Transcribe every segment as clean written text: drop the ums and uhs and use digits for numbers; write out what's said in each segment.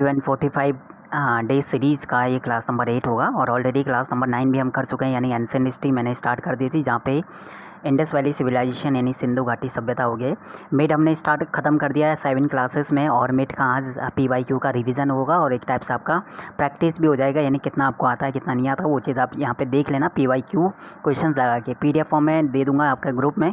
45 day series का ये class number 8 होगा और ऑलरेडी क्लास नंबर 9 भी हम कर चुके हैं, यानी एंशिएंट हिस्ट्री मैंने स्टार्ट कर दी थी, जहाँ पे इंडस वैली सिविलाइजेशन यानी सिंधु घाटी सभ्यता हो गए। मिड हमने स्टार्ट ख़त्म कर दिया है 7 क्लासेस में, और मिड का आज PYQ का रिवीजन होगा और एक टाइप से आपका प्रैक्टिस भी हो जाएगा, यानी कितना आपको आता है कितना नहीं आता वो चीज़ आप यहाँ पे देख लेना। PYQ क्वेश्चन लगा के PDF फॉर्म में दे दूँगा आपके ग्रुप में।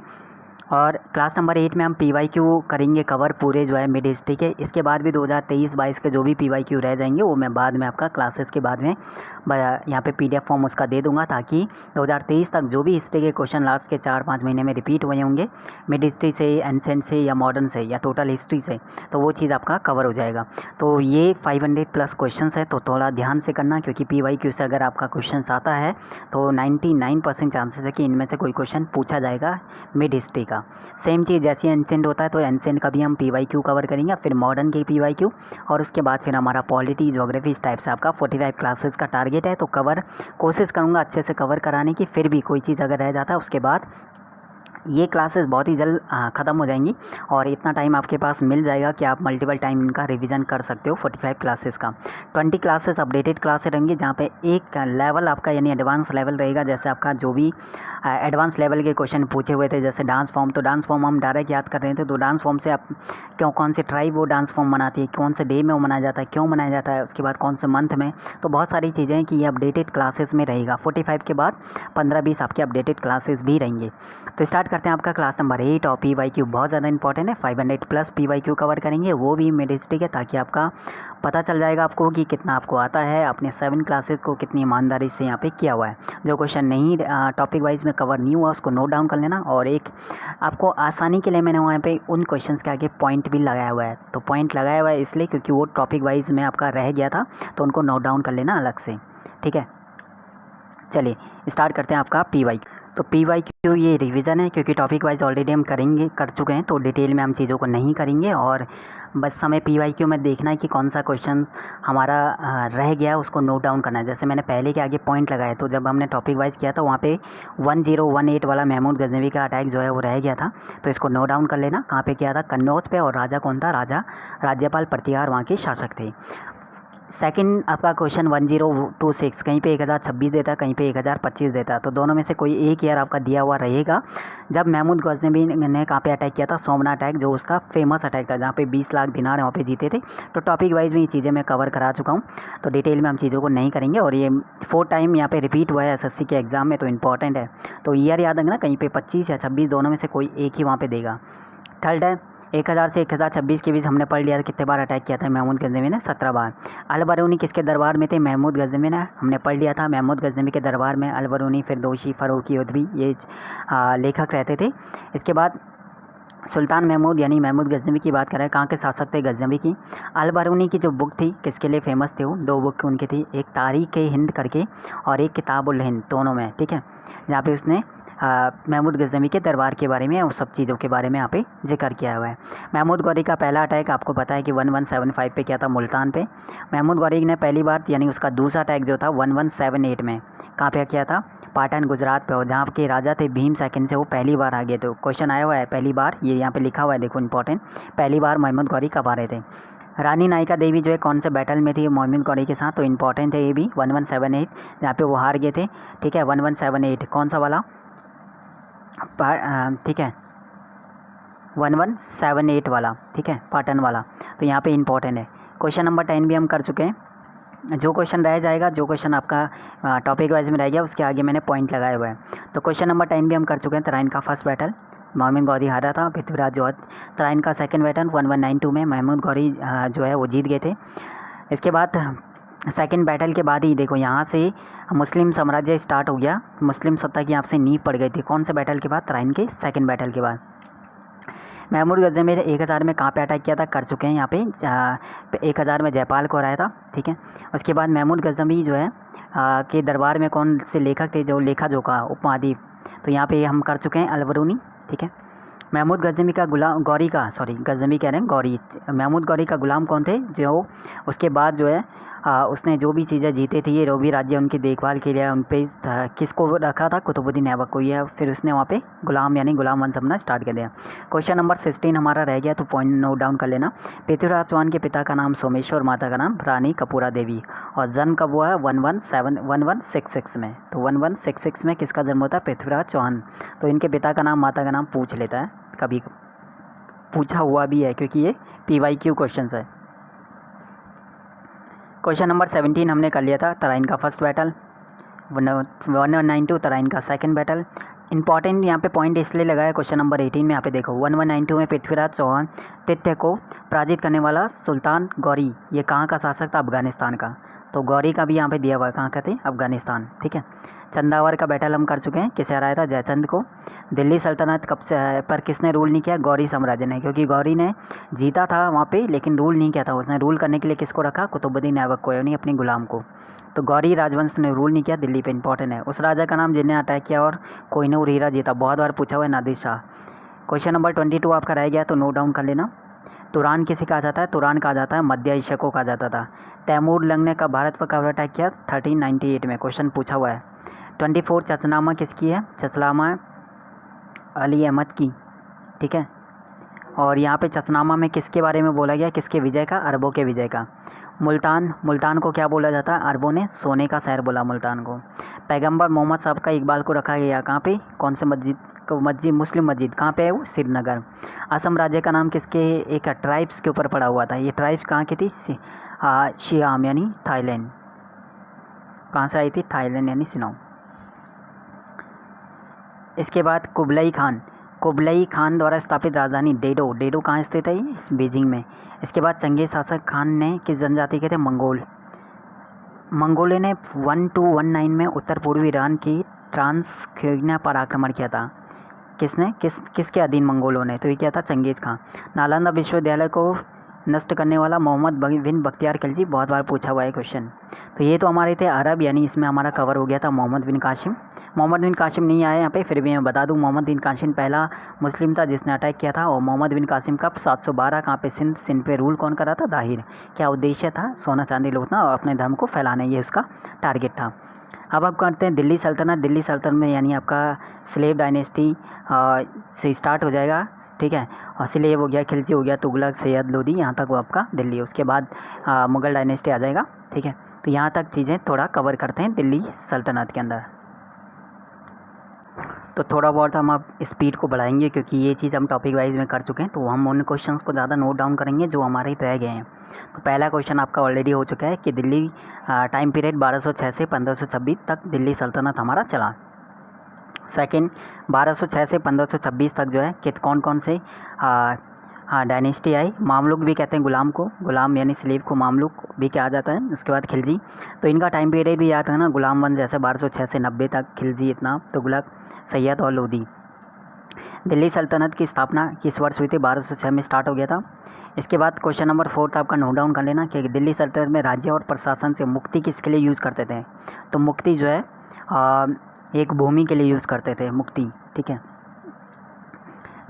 और क्लास नंबर 8 में हम PYQ करेंगे कवर पूरे जो है मिड हिस्ट्री के। इसके बाद भी 2023-22 के जो भी PYQ रह जाएंगे वो मैं बाद में आपका क्लासेस के बाद में यहाँ पे PDF फॉर्म उसका दे दूंगा, ताकि 2023 तक जो भी हिस्ट्री के क्वेश्चन लास्ट के 4-5 महीने में रिपीट हुए होंगे मिड हिस्ट्री से, एंशिएंट से या मॉडर्न से या टोटल हिस्ट्री से, तो वो चीज़ आपका कवर हो जाएगा। तो ये 500+ क्वेश्चन है, तो थोड़ा ध्यान से करना, क्योंकि PYQ से अगर आपका क्वेश्चन आता है तो 99% चांसेस है कि इनमें से कोई क्वेश्चन पूछा जाएगा मिड हिस्ट्री का। सेम चीज़ जैसे एंशिएंट होता है तो एंशिएंट का भी हम PYQ कवर करेंगे, फिर मॉडर्न के PYQ, और उसके बाद फिर हमारा पॉलिटी, ज्योग्राफी, इस टाइप से आपका 45 क्लासेस का टारगेट है। तो कवर कोशिश करूँगा अच्छे से कवर कराने की, फिर भी कोई चीज़ अगर रह जाता है उसके बाद ये क्लासेस बहुत ही जल्द ख़त्म हो जाएंगी और इतना टाइम आपके पास मिल जाएगा कि आप मल्टीपल टाइम इनका रिवीजन कर सकते हो। 45 क्लासेस का 20 क्लासेस अपडेटेड क्लासेस रहेंगी, जहाँ पे एक लेवल आपका यानी एडवांस लेवल रहेगा। जैसे आपका जो भी एडवांस लेवल के क्वेश्चन पूछे हुए थे, जैसे डांस फॉर्म, तो डांस फॉर्म हम डायरेक्ट याद कर रहे थे, तो डांस फॉर्म से आप कौन से ट्राइब वो डांस फॉर्म मनाती है, कौन से डे में वो मनाया जाता है, क्यों मनाया जाता है, उसके बाद कौन से मंथ में, तो बहुत सारी चीज़ें हैं कि ये अपडेटेड क्लासेस में रहेगा। 45 के बाद 15-20 आपके अपडेटेड क्लासेस भी रहेंगे। तो स्टार्ट करते हैं आपका क्लास नंबर 8। और PYQ बहुत ज़्यादा इंपॉर्टेंट है, 500+ PYQ कवर करेंगे, वो भी मिड हिस्ट्री के, ताकि आपका पता चल जाएगा आपको कि कितना आपको आता है, अपने 7 क्लासेस को कितनी ईमानदारी से यहाँ पे किया हुआ है। जो क्वेश्चन नहीं टॉपिक वाइज में कवर नहीं हुआ उसको नोट डाउन कर लेना, और एक आपको आसानी के लिए मैंने वहाँ पे उन क्वेश्चंस के आगे पॉइंट भी लगाया हुआ है। तो पॉइंट लगाया हुआ है इसलिए क्योंकि वो टॉपिक वाइज में आपका रह गया था, तो उनको नोट डाउन कर लेना अलग से, ठीक है। चलिए स्टार्ट करते हैं आपका PYQ। तो PYQ ये रिवीजन है, क्योंकि टॉपिक वाइज ऑलरेडी हम कर चुके हैं, तो डिटेल में हम चीज़ों को नहीं करेंगे, और बस हमें PYQ में देखना है कि कौन सा क्वेश्चन हमारा रह गया, उसको नोट डाउन करना है। जैसे मैंने पहले के आगे पॉइंट लगाए, तो जब हमने टॉपिक वाइज किया था वहाँ पे 1018 वाला महमूद गजनवी का अटैक जो है वो रह गया था, तो इसको नोट डाउन कर लेना। कहाँ पे किया था? कन्नौज पे, और राजा कौन था? राजा राज्यपाल प्रतिहार वहाँ के शासक थे। सेकंड आपका क्वेश्चन 1026, कहीं पे 1026 देता है, कहीं पे 1025 देता है, तो दोनों में से कोई एक ईयर आपका दिया हुआ रहेगा जब महमूद गजनवी ने कहाँ पे अटैक किया था? सोमनाथ अटैक, जो उसका फेमस अटैक था, जहाँ पे 20 लाख दिनार वहाँ पे जीते थे। तो टॉपिक वाइज में ये चीज़ें मैं कवर करा चुका हूँ, तो डिटेल में हम चीज़ों को नहीं करेंगे, और ये 4 टाइम यहाँ पे रिपीट हुआ है SSC के एग्ज़ाम में, तो इंपॉर्टेंट है। तो ईयर याद रखना, कहीं पे 25 या 26 दोनों में से कोई एक ही वहाँ पे देगा। थर्ड है 1000 से 1026 के बीच हमने पढ़ लिया था कितने बार अटैक किया था महमूद गजनवी ने? 17 बार। अल बरूनी किसके दरबार में थे? महमूद गजनवी ने, हमने पढ़ लिया था महमूद गजनवी के दरबार में अल बरूनी, फिरदौसी, फ़ारूकी, उद्वी ये लेखक रहते थे। इसके बाद सुल्तान महमूद यानी महमूद गजनवी की बात करें, कहाँ के शासक थे गजनवी की? अल बरूनी की जो बुक थी किसके लिए फेमस थे? वो 2 बुक उनकी थी, एक तारीख़ हिंद करके और एक किताबुल हिंद, दोनों में, ठीक है, जहाँ पे उसने महमूद गजनवी के दरबार के बारे में और सब चीज़ों के बारे में यहाँ पे जिक्र किया हुआ है। महमूद गौरी का पहला अटैक आपको पता है कि 1175 पे किया था मुल्तान पे। महमूद गौरी ने पहली बार यानी उसका दूसरा अटैक जो था 1178 में कहाँ पे किया था? पाटन गुजरात पे, और जहाँ के राजा थे भीम सेकंड से वो पहली बार आ गए। तो क्वेश्चन आया हुआ है पहली बार, ये यहाँ पे लिखा हुआ है, देखो इंपॉर्टेंट, पहली बार महमूद गौरी कब आ रहे थे? रानी नायिका देवी जो है कौन से बैटल में थी महमूद गौरी के साथ? तो इंपॉर्टेंट है ये भी 1178, जहाँ पे वो हार गए थे, ठीक है। 1178 कौन सा वाला? ठीक है 1178 वाला, ठीक है, पाटन वाला, तो यहाँ पे इंपॉर्टेंट है। क्वेश्चन नंबर 10 भी हम कर चुके हैं। जो क्वेश्चन रह जाएगा, जो क्वेश्चन आपका टॉपिक वाइज में रह गया, उसके आगे मैंने पॉइंट लगाया हुआ है। तो क्वेश्चन नंबर 10 भी हम कर चुके हैं। तराइन का फर्स्ट बैटल महमूद गौरी हारा था, पृथ्वीराज जौहर। तराइन का सेकंड बैटल 1192 में महमूद गौरी जो है वो जीत गए थे। इसके बाद सेकंड बैटल के बाद ही देखो यहाँ से मुस्लिम साम्राज्य स्टार्ट हो गया, मुस्लिम सत्ता की यहाँ से नींव पड़ गई थी। कौन से बैटल के बाद? तराइन के सेकंड बैटल के बाद। महमूद गजनवी ने 1000 में कहाँ पे अटैक किया था? कर चुके हैं यहाँ पे 1000 में जयपाल को हराया था, ठीक है। उसके बाद महमूद गजनवी जो है के दरबार में कौन से लेखक थे? जो लेखा जोखा उपमहाद्वीप, तो यहाँ पे हम कर चुके हैं अल बरूनी, ठीक है। महमूद गजनवी का गुलाम गौरी का, सॉरी गजनवी कह रहे हैं, गौरी, महमूद गौरी का गुलाम कौन थे? जो उसके बाद जो है उसने जो भी चीज़ें जीते थी ये जो भी राज्य उनकी देखभाल के लिए उन पर किसको रखा था, कुतुबुद्दीन ऐबक को। ये फिर उसने वहाँ पे गुलाम यानी गुलाम वंश अपना स्टार्ट कर दिया। क्वेश्चन नंबर 16 हमारा रह गया, तो पॉइंट नोट डाउन कर लेना। पृथ्वीराज चौहान के पिता का नाम सोमेश्वर, माता का नाम रानी कपूरा देवी, और जन्म कब हुआ है 1166 में। तो 1166 में किसका जन्म होता है, पृथ्वीराज चौहान। तो इनके पिता का नाम माता का नाम पूछ लेता है, कभी पूछा हुआ भी है क्योंकि ये PYQ क्वेश्चन है। क्वेश्चन नंबर 17 हमने कर लिया था, तराइन का फर्स्ट बैटल, 1192 तराइन का सेकंड बैटल। इंपॉर्टेंट यहाँ पे पॉइंट इसलिए लगाया क्वेश्चन नंबर 18 में, यहाँ पे देखो 1192 में पृथ्वीराज चौहान तित्य को पराजित करने वाला सुल्तान गौरी, ये कहाँ का शासक था, अफगानिस्तान का। तो गौरी का भी यहाँ पे दिया हुआ है, कहाँ का थे, अफगानिस्तान, ठीक है। चंदावर का बैटल हम कर चुके हैं, किसे हराया था, जयचंद को। दिल्ली सल्तनत कब से पर किसने रूल नहीं किया, गौरी साम्राज्य ने, क्योंकि गौरी ने जीता था वहाँ पे लेकिन रूल नहीं किया था। उसने रूल करने के लिए किसको रखा, कुतुबुद्दीन ऐबक को, यानी अपने गुलाम को। तो गौरी राजवंश ने रूल नहीं किया दिल्ली पे, इंपॉर्टेंट है। उस राजा का नाम जिन्हें अटैक किया और कोहिनूर हीरा जीता, बहुत बार पूछा हुआ है, नादिर शाह। क्वेश्चन नंबर 22 आपका रह गया, तो नोट डाउन कर लेना। तुरान किसे कहा जाता है, तुरान कहा जाता है मध्य एशिया को कहा जाता था। तैमूर लंग ने कब भारत पर कब अटैक किया, 1398 में, क्वेश्चन पूछा हुआ है। 24 चचनामा किसकी है, चचनामा अली अहमद की, ठीक है। और यहाँ पे चचनामा में किसके बारे में बोला गया, किसके विजय का, अरबों के विजय का। मुल्तान को क्या बोला जाता है, अरबों ने सोने का शहर बोला मुल्तान को। पैगंबर मोहम्मद साहब का इकबाल को रखा गया कहाँ पे, कौन से मस्जिद, मुस्लिम मस्जिद, कहाँ पे है वो, श्रीनगर। असम राज्य का नाम किसके, एक ट्राइब्स के ऊपर पड़ा हुआ था। ये ट्राइब्स कहाँ की थी, शियाम यानी थाईलैंड। कहाँ से आई थी, थाईलैंड यानी सिलोंग। इसके बाद कुबलई खान द्वारा स्थापित राजधानी डेडो कहाँ स्थित है, ये बीजिंग में। इसके बाद चंगेज शासक खान ने किस जनजाति के थे, मंगोलों ने 1219 में उत्तर पूर्वी ईरान की ट्रांसक्योग्ना पर आक्रमण किया था। किसने, किसके अधीन, मंगोलों ने। तो ये क्या था, चंगेज खान। नालंदा विश्वविद्यालय को नष्ट करने वाला मोहम्मद बिन बख्तियार खिलजी, बहुत बार पूछा हुआ है क्वेश्चन। तो ये तो हमारे थे अरब, यानी इसमें हमारा कवर हो गया था मोहम्मद बिन कासिम। मोहम्मद बिन कासिम नहीं आया यहाँ पे, फिर भी मैं बता दूँ, मोहम्मद बिन कासिम पहला मुस्लिम था जिसने अटैक किया था। और मोहम्मद बिन कासिम कब, 712 कहाँ पे, सिंध पे रूल कौन कर रहा था, दाहिर। क्या उद्देश्य था, सोना चांदी लूटना और अपने धर्म को फैलाना, ये उसका टारगेट था। अब आप करते हैं दिल्ली सल्तनत में, यानी आपका स्लेव डायनेस्टी से स्टार्ट हो जाएगा, ठीक है। और स्लेव हो गया, खिलजी हो गया, तुगलक, सैयद, लोदी, यहाँ तक वो आपका दिल्ली। उसके बाद मुग़ल डायनेस्टी आ जाएगा, ठीक है। तो यहाँ तक चीज़ें थोड़ा कवर करते हैं दिल्ली सल्तनत के अंदर। तो थोड़ा बहुत हम अब स्पीड को बढ़ाएंगे क्योंकि ये चीज़ हम टॉपिक वाइज में कर चुके हैं, तो हम उन क्वेश्चंस को ज़्यादा नोट डाउन करेंगे जो हमारे रह गए हैं। तो पहला क्वेश्चन आपका ऑलरेडी हो चुका है कि दिल्ली टाइम पीरियड 1206 से 1526 तक दिल्ली सल्तनत हमारा चला। सेकंड, 1206 से 1526 तक जो है कि कौन से डायनेस्टी आई। मामलुक भी कहते हैं गुलाम को, गुलाम यानी स्लेव को मामलुक भी कहा जाता है। उसके बाद खिलजी, तो इनका टाइम पीरियड भी याद है ना, गुलाम वंश जैसे 1206 से 90 तक, खिलजी इतना, तुगलक, सैयद और लोदी। दिल्ली सल्तनत की स्थापना किस वर्ष हुई थी, 1206 में स्टार्ट हो गया था। इसके बाद क्वेश्चन नंबर 4 आपका नोट डाउन कर लेना कि दिल्ली सल्तनत में राज्य और प्रशासन से मुक्ति किसके लिए यूज़ करते थे। तो मुक्ति जो है एक भूमि के लिए यूज़ करते थे, मुक्ति, ठीक है।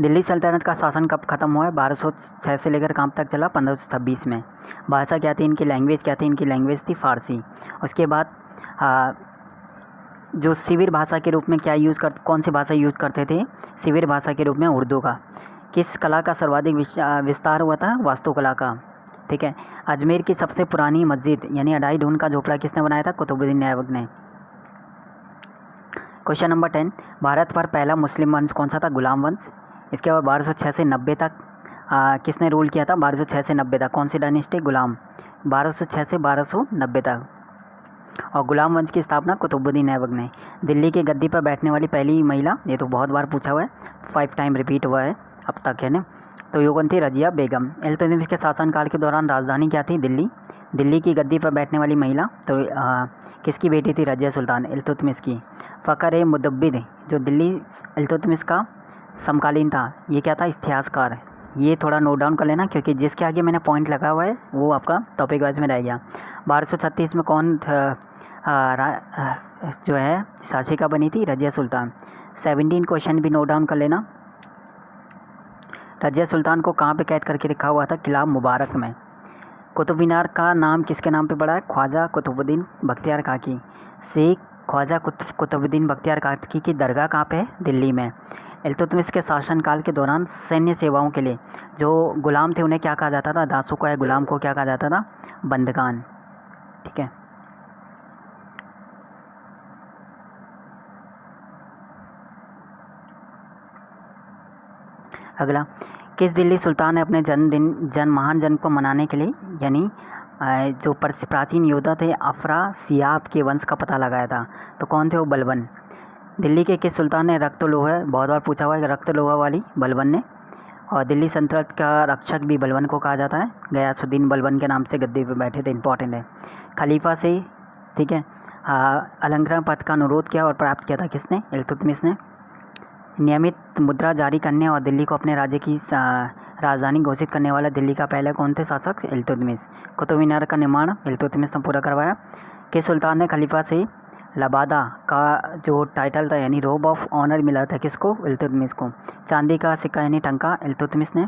दिल्ली सल्तनत का शासन कब ख़त्म हुआ है, 1206 से लेकर कहाँ तक चला, 1526 में। भाषा क्या थी इनकी, लैंग्वेज क्या थी इनकी, लैंग्वेज थी फ़ारसी। उसके बाद जो शिविर भाषा के रूप में क्या कौन सी भाषा यूज़ करते थे, शिविर भाषा के रूप में उर्दू का। किस कला का सर्वाधिक विस्तार हुआ था, वास्तुकला का, ठीक है। अजमेर की सबसे पुरानी मस्जिद यानी अढ़ाई ढूंढ का झोपड़ा किसने बनाया था, कुतुबुद्दीन ऐबक ने। क्वेश्चन नंबर 10, भारत पर पहला मुस्लिम वंश कौन सा था, गुलाम वंश। इसके बाद 1206 से 90 तक किसने रूल किया था, 1206 से 90 तक, कौन सी डायनेस्टी, गुलाम, 1206 से 1290 तक। और गुलाम वंश की स्थापना कुतुबुद्दीन ऐबक ने। दिल्ली की गद्दी पर बैठने वाली पहली महिला, ये तो बहुत बार पूछा हुआ है, 5 टाइम रिपीट हुआ है अब तक, है ना। तो ये कौन थी, रजिया बेगम। इल्तुतमिश के शासनकाल के दौरान राजधानी क्या थी, दिल्ली। दिल्ली की गद्दी पर बैठने वाली महिला तो किसकी बेटी थी, रजिया सुल्तान, इल्तुतमिश की। फ़खर-ए-मुदब्बिर जो दिल्ली इल्तुतमिश का समकालीन था, ये क्या था, इतिहासकार। ये थोड़ा नोट डाउन कर लेना क्योंकि जिसके आगे मैंने पॉइंट लगा हुआ है वो आपका टॉपिक वाइज में रह गया। 1236 में कौन जो है शासिका बनी थी, रजिया सुल्तान। 17 क्वेश्चन भी नोट डाउन कर लेना। रजिया सुल्तान को कहाँ पे कैद करके रखा हुआ था, किला मुबारक में। कुतुब मीनार का नाम किसके नाम पे पड़ा है? ख्वाजा कुतुबुद्दीन बख्तियार काकी। शेख ख्वाजा कुतुबुद्दीन बख्तियार काकी की दरगाह कहाँ पे है? दिल्ली में। इल्तुतमिश के शासनकाल के दौरान सैन्य सेवाओं के लिए जो गुलाम थे उन्हें क्या कहा जाता था? दासों को या गुलाम को क्या कहा जाता था? बंदगान। ठीक है। अगला, किस दिल्ली सुल्तान ने अपने महान जन्म को मनाने के लिए यानी जो प्राचीन योद्धा थे अफरासियाब के वंश का पता लगाया था? तो कौन थे वो? बलबन। दिल्ली के किस सुल्तान ने रक्त लोहा, बहुत बार पूछा हुआ है, रक्त लोहा वाली? बलबन ने। और दिल्ली सल्तनत का रक्षक भी बलबन को कहा जाता है। गयासुद्दीन बलबन के नाम से गद्दे पे बैठे थे, इंपॉर्टेंट है। खलीफा से, ठीक है, अलंकरण पद का अनुरोध किया और प्राप्त किया था किसने? इल्तुतमिश ने। नियमित मुद्रा जारी करने और दिल्ली को अपने राज्य की राजधानी घोषित करने वाला दिल्ली का पहला कौन थे शासक? इल्तुतमिश। कुतुब मीनार का निर्माण इल्तुतमिश ने पूरा करवाया। किस सुल्तान ने खलीफा से लबादा का जो टाइटल था यानी रोब ऑफ ऑनर मिला था किसको? इल्तुतमिश को। चांदी का सिक्का यानी टंका इल्तुतमिश ने।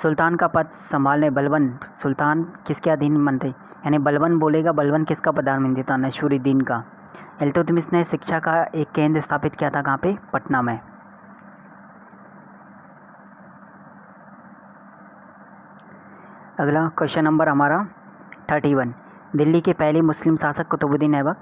सुल्तान का पद संभालने बलबन सुल्तान किसके अधीन बनते? यानी बलबन बोलेगा, बलबन किसका प्रधानमंत्री था? नसीरुद्दीन का। इल्तुतमिश ने शिक्षा का एक केंद्र स्थापित किया था कहाँ पे? पटना में। अगला क्वेश्चन नंबर हमारा 31। दिल्ली के पहले मुस्लिम शासक कुतुबुद्दीन ऐबक।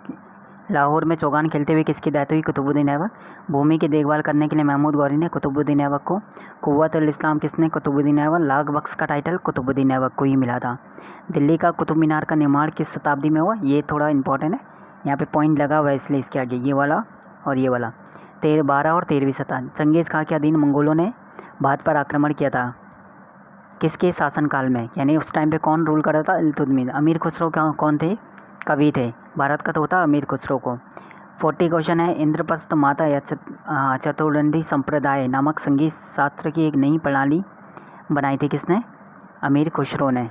लाहौर में चौगान खेलते हुए किसकी डेथ हुई? कुतुबुद्दीन ऐबक। भूमि की देखभाल करने के लिए महमूद गौरी ने कुतुबुद्दीन ऐबक को। कुव्वतुल इस्लाम किसने? कुतुबुद्दीन ऐबक। लाख बख्श का टाइटल कुतुबुद्दीन ऐबक को ही मिला था। दिल्ली का कुतुब मीनार का निर्माण किस शताब्दी में हुआ? ये थोड़ा इंपॉर्टेंट है, यहाँ पे पॉइंट लगा हुआ है इसलिए इसके आगे ये वाला और ये वाला। 12 और 13वीं शताब्दी। चंगेज़ खां के अधीन मंगोलों ने भारत पर आक्रमण किया था किसके शासनकाल में? यानी उस टाइम पे कौन रूल कर रहा था? इल्तुतमिश। अमीर खुसरो कौन थे? कवि थे। भारत का तो होता अमीर खुसरो को। 40 क्वेश्चन है। इंद्रप्रस्थ माता या चतुर्दंडी संप्रदाय नामक संगीत शास्त्र की एक नई प्रणाली बनाई थी किसने? अमीर खुसरो ने।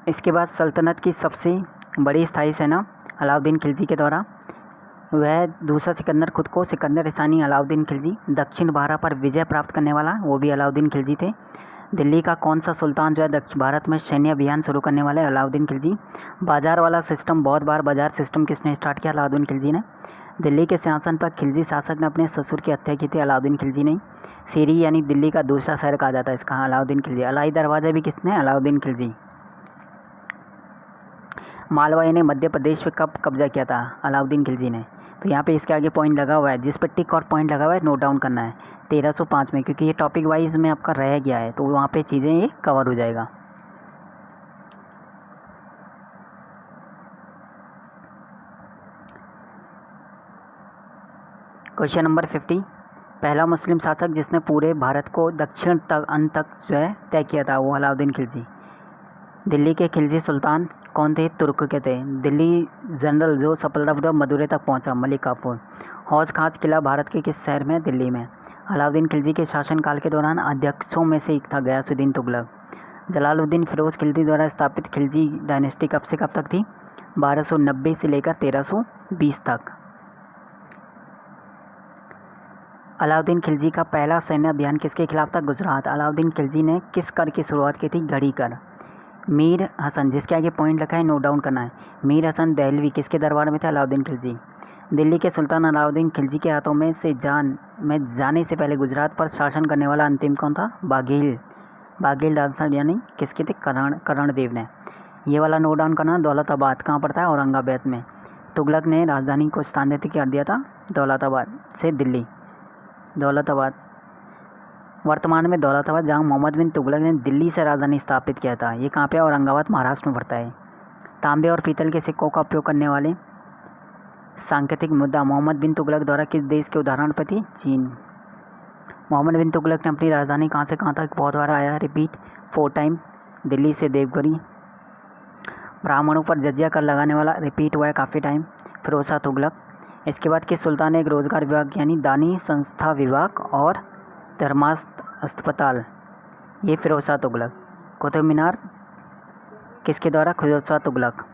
इसके बाद सल्तनत की सबसे बड़ी स्थायी सेना अलाउद्दीन खिलजी के द्वारा, वह दूसरा सिकंदर खुद को सिकंदर ईसानी अलाउद्दीन खिलजी। दक्षिण भारत पर विजय प्राप्त करने वाला वो भी अलाउद्दीन खिलजी थे। दिल्ली का कौन सा सुल्तान जो है दक्षिण भारत में सैन्य अभियान शुरू करने वाले? अलाउद्दीन खिलजी। बाजार वाला सिस्टम, बहुत बार बाजार सिस्टम किसने स्टार्ट किया? अलाउद्दीन खिलजी ने। दिल्ली के सिंहासन पर खिलजी शासक ने अपने ससुर की हत्या की थी? अलाउद्दीन खिलजी ने। सीरी यानी दिल्ली का दूसरा शहर कहा जाता है इसका? अलाउद्दीन खिलजी। अलाई दरवाजा भी किसने? अलाउद्दीन खिलजी। मालवा यानी मध्य प्रदेश पे कब कब्जा किया था? अलाउद्दीन खिलजी ने। तो यहाँ पे इसके आगे पॉइंट लगा हुआ है, जिस पे टिक और पॉइंट लगा हुआ है नोट डाउन करना है। 1305 में, क्योंकि ये टॉपिक वाइज में आपका रह गया है तो वहाँ पे चीज़ें ये कवर हो जाएगा। Question number 50। पहला मुस्लिम शासक जिसने पूरे भारत को दक्षिण तक अंत तक जो है तय किया था वो अलाउद्दीन खिलजी। दिल्ली के खिलजी सुल्तान कौन थे? तुर्क के थे। दिल्ली जनरल जो सफलतापूर्वक मदुरै तक पहुंचा? मलिक काफूर। हौज खास किला भारत के किस शहर में? दिल्ली में। अलाउद्दीन खिलजी के शासनकाल के दौरान अध्यक्षों में से एक था गयासुद्दीन तुगलक। जलालुद्दीन फिरोज खिलजी द्वारा स्थापित खिलजी डायनेस्टी कब से कब तक थी? 1290 से लेकर 1320 तक। अलाउद्दीन खिलजी का पहला सैन्य अभियान किसके खिलाफ था? गुजरात। अलाउद्दीन खिलजी ने किस कर की शुरुआत की थी? घड़ी कर। मीर हसन, जिसके आगे पॉइंट लिखा है नोट डाउन करना है। मीर हसन दहलवी किसके दरबार में थे? अलाउद्दीन खिलजी। दिल्ली के सुल्तान अलाउद्दीन खिलजी के हाथों में जाने से पहले गुजरात पर शासन करने वाला अंतिम कौन था? बाघेल डांसर यानी किसके थे? करण देव ने। ये वाला नोट डाउन करना। दौलताबाद कहाँ पड़ता है? औरंगाबाद में। तुगलक ने राजधानी को स्थानांतरित कर दिया था दौलताबाद से दिल्ली। दौलताबाद वर्तमान में दौलताबाद, जहाँ मोहम्मद बिन तुगलक ने दिल्ली से राजधानी स्थापित किया था। ये कहाँ पे? औरंगाबाद महाराष्ट्र में पड़ता है। तांबे और पीतल के सिक्कों का उपयोग करने वाले सांकेतिक मुद्रा मोहम्मद बिन तुगलक द्वारा किस देश के उदाहरण पर थी? चीन। मोहम्मद बिन तुगलक ने अपनी राजधानी कहाँ से कहाँ तक बहुत बार आया? Repeat 4 time. दिल्ली से देवगिरी। ब्राह्मणों पर जजिया कर लगाने वाला? रिपीट हुआ है काफ़ी टाइम। फिरोज शाह तुगलक। इसके बाद किस सुल्तान ने एक रोजगार विभाग यानी दानी संस्था विभाग और धर्मास्थ अस्पताल? ये फिरोज शाह तुगलक। कुतुब मीनार किसके द्वारा? फिरोज शाह तुगलक।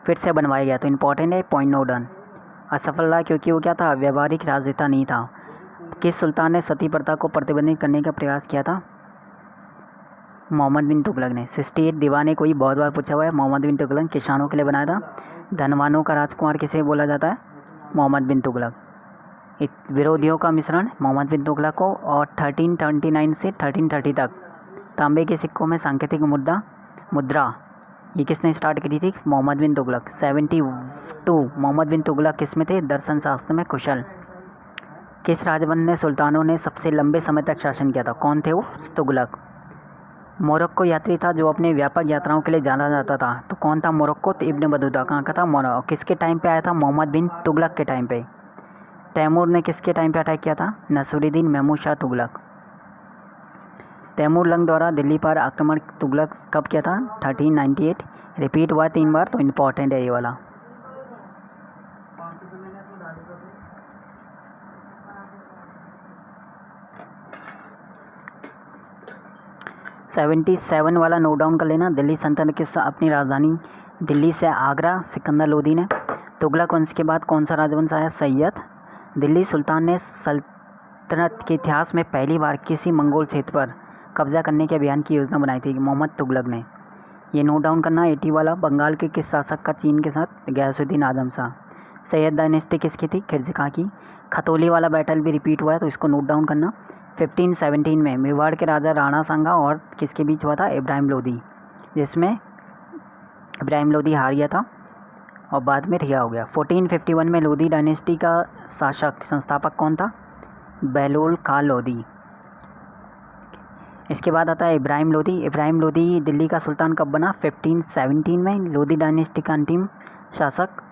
फिर से बनवाया गया, तो इम्पोर्टेंट है, पॉइंट नोट डाउन। असफल रहा क्योंकि वो क्या था, व्यवहारिक राजनेता नहीं था। किस सुल्तान ने सती प्रथा को प्रतिबंधित करने का प्रयास किया था? मोहम्मद बिन तुगलक ने। 68 दीवाने कोई बहुत बार पूछा हुआ है। मोहम्मद बिन तुगलक किसानों के लिए बनाया था। धनवानों का राजकुमार किसे बोला जाता है? मोहम्मद बिन तुगलक। विरोधियों का मिश्रण मोहम्मद बिन तुगलक को। और 1329 से 1330 तक तांबे के सिक्कों में सांकेतिक मुद्रा ये किसने स्टार्ट करी थी? मोहम्मद बिन तुगलक। 72 मोहम्मद बिन तुगलक किस में थे? दर्शन शास्त्र में कुशल। किस राजवंश ने सुल्तानों ने सबसे लंबे समय तक शासन किया था? कौन थे वो? तुगलक। मोरक्को यात्री था जो अपने व्यापक यात्राओं के लिए जाना जाता था, तो कौन था मोरक्को? Ibn Battuta. कहाँ का था? मोरक्को। किसके टाइम पे आया था? मोहम्मद बिन तुगलक के टाइम पे। तैमूर ने किसके टाइम पे अटैक किया था? नसीरुद्दीन महमूद शाह तुगलक। तैमूर लंग द्वारा दिल्ली पर आक्रमण तुगलक कब किया था? 1398। रिपीट हुआ 3 बार, तो इम्पॉर्टेंट है ये वाला। सेवेंटी 7 वाला नोट डाउन कर लेना। दिल्ली सल्तनत की अपनी राजधानी दिल्ली से आगरा सिकंदर लोदी ने। तुगलक वंश के बाद कौन सा राजवंश आया? सैयद। दिल्ली सुल्तान ने सल्तनत के इतिहास में पहली बार किसी मंगोल क्षेत्र पर कब्जा करने के अभियान की योजना बनाई थी? मोहम्मद तुगलक ने। ये नोट डाउन करना। 80 वाला बंगाल के किस शासक का चीन के साथ? गयासुद्दीन आजम शाह। सैयद डायनेस्टी किसकी थी? खिलजी खां की। खतौली वाला बैटल भी रिपीट हुआ है, तो इसको नोट डाउन करना। 1517 में मेवाड़ के राजा राणा सांगा और किसके बीच हुआ था? इब्राहिम लोदी, जिसमें इब्राहिम लोदी हार गया था और बाद में रिहा हो गया। 1451 में लोदी डायनेस्टी का शासक संस्थापक कौन था? बहलोल खां लोदी। इसके बाद आता है इब्राहिम लोदी। इब्राहिम लोदी दिल्ली का सुल्तान कब बना? 1517 में। लोदी डायनेस्टी का अंतिम शासक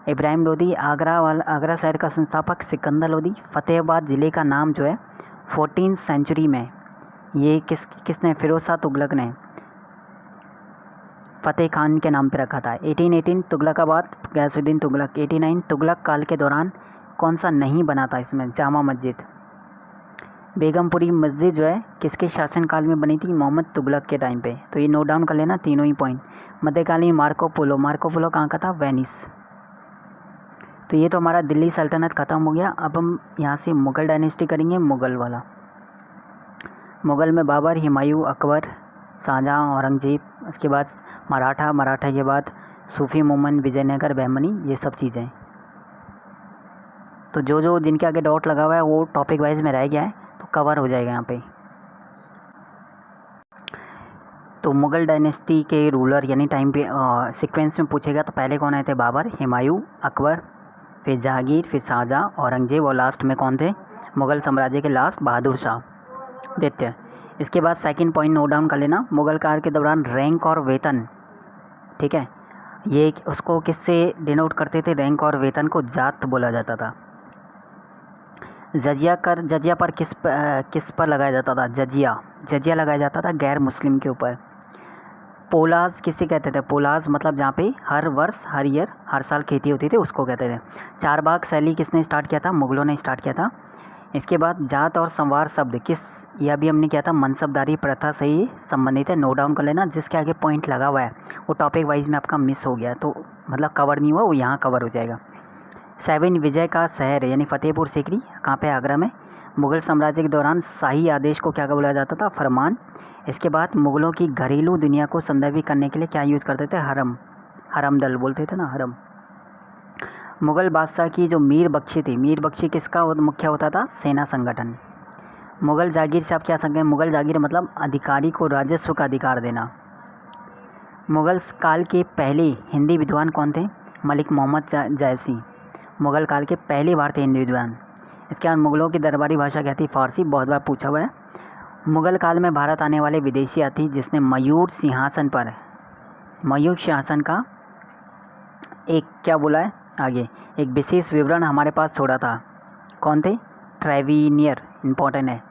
इब्राहिम लोदी। आगरा शहर का संस्थापक सिकंदर लोदी। फतेहाबाद ज़िले का नाम जो है 14th सेंचुरी में ये किसने? फिरोज शाह तुगलक ने फतेह खान के नाम पे रखा था। 1818 तुगलकाबाद गयासुद्दीन तुगलक। 89 तुगलक काल के दौरान कौन सा नहीं बना था इसमें? जामा मस्जिद। बेगमपुरी मस्जिद जो है किसके शासनकाल में बनी थी? मोहम्मद तुगलक के टाइम पे। तो ये नोट डाउन कर लेना तीनों ही पॉइंट। मध्यकालीन मार्को पोलो कहाँ का था? वेनिस। तो ये तो हमारा दिल्ली सल्तनत ख़त्म हो गया। अब हम यहाँ से मुग़ल डायनेस्टी करेंगे। मुग़ल वाला, मुग़ल में बाबर, हुमायूं, अकबर, शाहजहाँ, औरंगज़ेब। उसके बाद मराठा के बाद सूफी मोमन, विजयनगर, बहमनी, ये सब चीज़ें। तो जो जिनके आगे डॉट लगा हुआ है वो टॉपिक वाइज में रह गया है, तो कवर हो जाएगा यहाँ पे। तो मुग़ल डायनेस्टी के रूलर यानी टाइम पे सीक्वेंस में पूछेगा तो पहले कौन आए थे? बाबर, हुमायूं, अकबर, फिर जहांगीर, फिर शाहजहाँ, औरंगज़ेब और लास्ट में कौन थे? मुग़ल साम्राज्य के लास्ट बहादुर शाह द्वितीय। इसके बाद सेकंड पॉइंट नोट डाउन कर लेना। मुग़ल काल के दौरान रैंक और वेतन, ठीक है, ये उसको किससे डिनोट करते थे? रैंक और वेतन को जात बोला जाता था। जजिया पर किस पर लगाया जाता था? जजिया लगाया जाता था गैर मुस्लिम के ऊपर। पोलाज किसे कहते थे? पोलाज मतलब जहाँ पे हर वर्ष, हर ईयर, हर साल खेती होती थी, उसको कहते थे। चारबाग शैली किसने स्टार्ट किया था? मुग़लों ने स्टार्ट किया था। इसके बाद जात और संवार शब्द यह भी हमने किया था, मनसबदारी प्रथा से ही संबंधित है। नोट डाउन कर लेना। जिसके आगे पॉइंट लगा हुआ है वो टॉपिक वाइज में आपका मिस हो गया, तो मतलब कवर नहीं हुआ, वो यहाँ कवर हो जाएगा। 7 विजय का शहर यानी फतेहपुर सीकरी कहाँ पे? आगरा में। मुग़ल साम्राज्य के दौरान शाही आदेश को क्या बोला जाता था? फरमान। इसके बाद मुग़लों की घरेलू दुनिया को संदर्भित करने के लिए क्या यूज़ करते थे? हरम दल बोलते थे ना, हरम। मुग़ल बादशाह की जो मीर बख्शी थी, मीर बख्शी किसका मुख्य होता था? सेना संगठन। मुग़ल जागीर से आप क्या समझें? मुग़ल जागीर मतलब अधिकारी को राजस्व का अधिकार देना। मुग़ल काल के पहले हिंदी विद्वान कौन थे? मलिक मोहम्मद जायसी, मुग़ल काल के पहले भारतीय हिंदी विद्वान। इसके बाद मुग़लों की दरबारी भाषा क्या थी? फ़ारसी, बहुत बार पूछा हुआ है। मुग़ल काल में भारत आने वाले विदेशी अतिथि जिसने मयूर सिंहासन का एक क्या बोला है आगे, एक विशेष विवरण हमारे पास छोड़ा था, कौन थे? ट्रेविनियर, इंपॉर्टेंट है।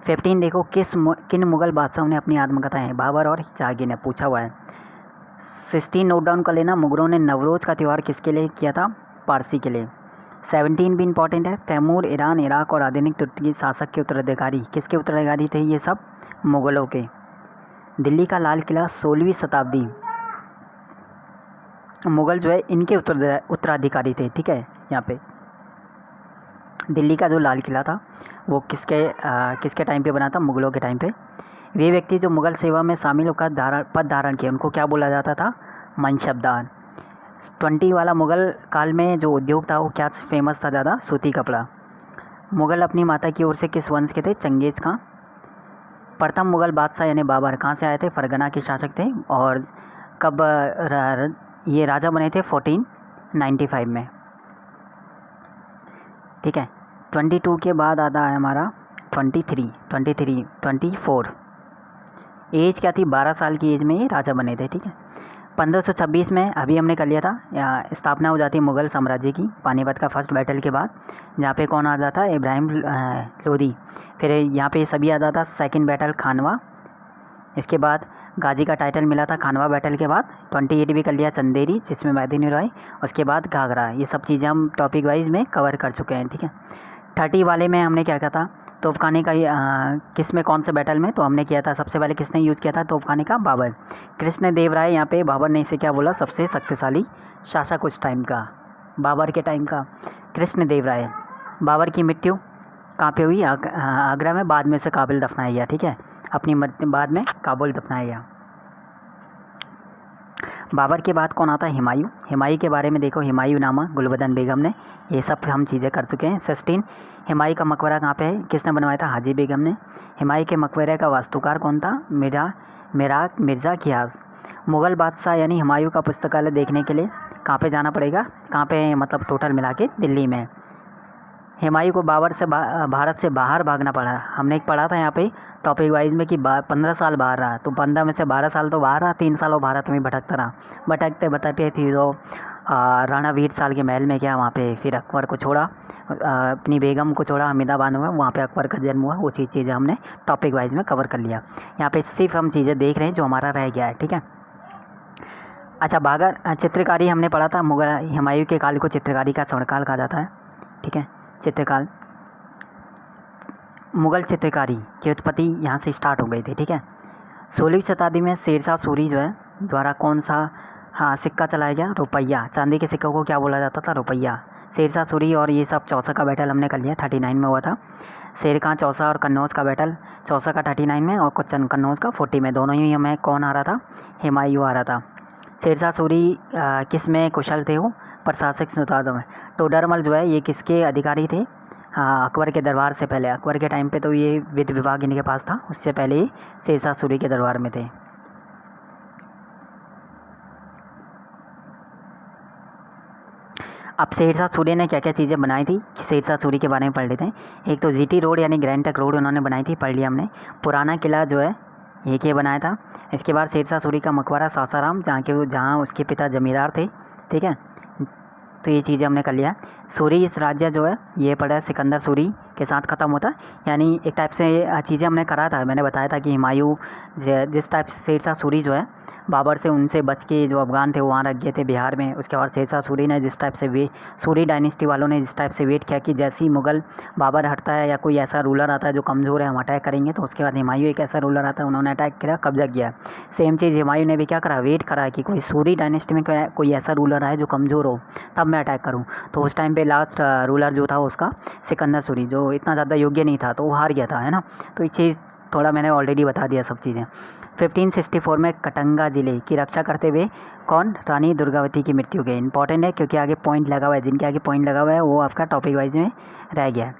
15 देखो, किन मुग़ल बादशाहों ने अपनी आत्मकथाएं? बाबर और जहांगीर ने पूछा हुआ है। 16 नोट डाउन कर लेना। मुग़लों ने नवरोज़ का त्यौहार किसके लिए किया था? पारसी के लिए। 17 भी इंपॉर्टेंट है। तैमूर ईरान, इराक और आधुनिक तुर्की शासक के उत्तराधिकारी, किसके उत्तराधिकारी थे ये सब? मुग़लों के। दिल्ली का लाल किला 16वीं शताब्दी मुग़ल जो है इनके उत्तराधिकारी थे, ठीक है। यहाँ पे दिल्ली का जो लाल किला था वो किसके टाइम पे बना था? मुग़लों के टाइम पे। वे व्यक्ति जो मुग़ल सेवा में शामिल होकर पद धारण किए उनको क्या बोला जाता था? मनसबदार। 20 वाला मुग़ल काल में जो उद्योग था वो क्या फेमस था ज़्यादा? सूती कपड़ा। मुग़ल अपनी माता की ओर से किस वंश के थे? चंगेज़ खां। प्रथम मुग़ल बादशाह यानी बाबर कहाँ से आए थे? फरगना के शासक थे। और कब ये राजा बने थे? 1495 में। ठीक है। 22 के बाद आता है हमारा 24 एज क्या थी? 12 साल की एज में ये राजा बने थे। ठीक है। 1526 में अभी हमने कर लिया था स्थापना हो जाती है मुग़ल साम्राज्य की पानीपत का फर्स्ट बैटल के बाद, जहाँ पे कौन आ जाता है? इब्राहिम लोदी। फिर यहाँ पे सभी आ जाता सेकंड बैटल खानवा। इसके बाद गाजी का टाइटल मिला था खानवा बैटल के बाद। 28 भी कर लिया चंदेरी जिसमें मैदिनी रॉय। उसके बाद घाघरा। ये सब चीज़ें हम टॉपिक वाइज में कवर कर चुके हैं। ठीक है। 30 वाले में हमने क्या किया था? तोपखाने का किस में कौन से बैटल में? तो हमने किया था सबसे पहले किसने यूज़ किया था तोपखाने का? बाबर। कृष्ण देव राय। यहाँ पे बाबर ने इसे क्या बोला? सबसे शक्तिशाली शासक उस टाइम का, बाबर के टाइम का कृष्ण देव राय। बाबर की मृत्यु कहाँ पे हुई? आगरा में। बाद में उसे काबुल दफनाया गया। ठीक है। अपनी मृत्यु बाद में काबुल दफनाया गया। बाबर के बाद कौन आता है? हुमायूं। हुमायूं के बारे में देखो, हुमायूंनामा, गुलबदन बेगम ने, ये सब हम चीज़ें कर चुके हैं। 16 हुमायूं का मकबरा कहाँ पे है? किसने बनवाया था? हाजी बेगम ने। हुमायूं के मकबरे का वास्तुकार कौन था? मिर्ज़ा गियास। मुग़ल बादशाह यानी हुमायूं का पुस्तकालय देखने के लिए कहाँ पे जाना पड़ेगा? कहाँ पे मतलब टोटल मिला के? दिल्ली में। हुमायूं को भारत से बाहर भागना पड़ा। हमने एक पढ़ा था यहाँ पे टॉपिक वाइज में कि 15 साल बाहर रहा, तो 15 में से 12 साल तो बाहर रहा, 3 साल वो भारत में भटकता रहा। भटकते थी तो राणा वीर साल के महल में गया, वहाँ पे फिर अकबर को छोड़ा, अपनी बेगम को छोड़ा, हमीदा बानो हुआ, वहाँ पे अकबर का जन्म हुआ। वो चीज़ें हमने टॉपिक वाइज में कवर कर लिया। यहाँ पे सिर्फ हम चीज़ें देख रहे हैं जो हमारा रह गया है। ठीक है। अच्छा, बागर चित्रकारी हमने पढ़ा था। मुग़ल हुमायूं के काल को चित्रकारी का स्वर्णकाल कहा जाता है। ठीक है। चित्रकाल, मुग़ल चित्रकारी की उत्पत्ति यहाँ से स्टार्ट हो गई थी। ठीक है। 16वीं शताब्दी में शेरशाह सूरी जो है द्वारा कौन सा सिक्का चलाया गया? रुपया। चांदी के सिक्कों को क्या बोला जाता था? रुपया। शेरशाह सूरी और ये सब चौसा का बैटल हमने कर लिया, 39 में हुआ था। शेर खां चौसा और कन्नौज का बैटल, चौसा का 39 में और कन्नौज का 40 में। दोनों ही हमें कौन आ रहा था? हुमायूं आ रहा था। शेरशाह सूरी किस में कुशल थे? वो प्रशासक सुधारों में। टोडरमल जो है ये किसके अधिकारी थे? अकबर के दरबार से पहले। अकबर के टाइम पे तो ये वित्त विभाग इनके पास था, उससे पहले ही शेरशाह सूरी के दरबार में थे। अब शेरशाह सूरी ने क्या क्या चीज़ें बनाई थी, शेरशाह सूरी के बारे में पढ़ लेते हैं। एक तो जीटी रोड यानी ग्रैंड ट्रंक रोड उन्होंने बनाई थी, पढ़ लिया हमने। पुराना किला जो है ये बनाया था। इसके बाद शेरशाह सूरी का मकबरा सासाराम, जहाँ उसके पिता जमींदार थे। ठीक है। तो ये चीज़ें हमने कर लिया। सूरी इस राज्य जो है ये पड़ा सिकंदर सूरी के साथ ख़त्म होता है, यानी एक टाइप से चीज़ें हमने करा था। मैंने बताया था कि हुमायूं जिस टाइप से शेरशाह सूरी जो है बाबर से उनसे बच के जो अफगान थे वो वहाँ रख गए थे बिहार में। उसके बाद शेरशाह सूरी ने जिस टाइप से सूरी डायनेस्टी वालों ने जिस टाइप से वेट किया कि जैसे ही मुग़ल बाबर हटता है या कोई ऐसा रूलर आता है जो कमज़ोर है हम अटैक करेंगे, तो उसके बाद हुमायूं एक ऐसा रूलर आता है, उन्होंने अटैक किया, कब्जा किया। सेम चीज़ हुमायूं ने भी क्या करा? वेट करा कि कोई सूरी डायनेस्टी में कोई ऐसा रूलर आए जो कमज़ोर हो, तब मैं अटैक करूँ। तो उस टाइम पे लास्ट रूलर जो था उसका सिकंदर सूरी, जो इतना ज़्यादा योग्य नहीं था, तो वो हार गया था, है ना। तो ये चीज़ थोड़ा मैंने ऑलरेडी बता दिया सब चीज़ें। 1564 में कटंगा ज़िले की रक्षा करते हुए कौन? रानी दुर्गावती की मृत्यु हो गई। इंपॉर्टेंट है क्योंकि आगे पॉइंट लगा हुआ है, जिनके आगे पॉइंट लगा हुआ है वो आपका टॉपिक वाइज में रह गया है।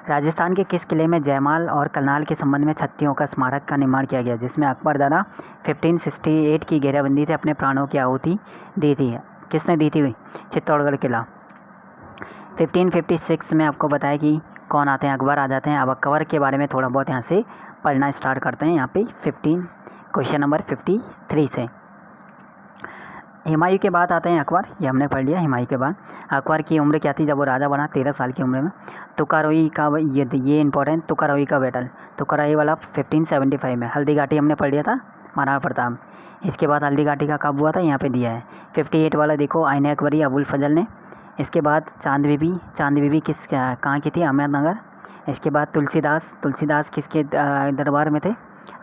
राजस्थान के किस किले में जयमाल और करनाल के संबंध में क्षत्रियों का स्मारक का निर्माण किया गया, जिसमें अकबर द्वारा 1568 की घेराबंदी से अपने प्राणों की आहुति दी थी? किसने दी थी? चित्तौड़गढ़ किला। 1556 में आपको बताया कि कौन आते हैं? अकबर आ जाते हैं। अब अकबर के बारे में थोड़ा बहुत यहाँ से पढ़ना स्टार्ट करते हैं। यहाँ पे 15 क्वेश्चन नंबर 53 से हुमायूं के बाद आते हैं अकबर, ये हमने पढ़ लिया। हुमायूं के बाद अकबर की उम्र क्या थी जब वो राजा बना? 13 साल की उम्र में। तुकारोई का ये इंपॉर्टेंट, तुकारोई का बैटल, तुकारोई वाला 1575 में। हल्दी घाटी हमने पढ़ लिया था, महाराणा प्रताप। इसके बाद हल्दी घाटी का कब हुआ था? यहाँ पे दिया है। 58 वाला देखो, आईन अकबरी अबुल फजल ने। इसके बाद चांद बीबी किस कहाँ की थी? अहमदनगर। इसके बाद तुलसीदास किसके दरबार में थे?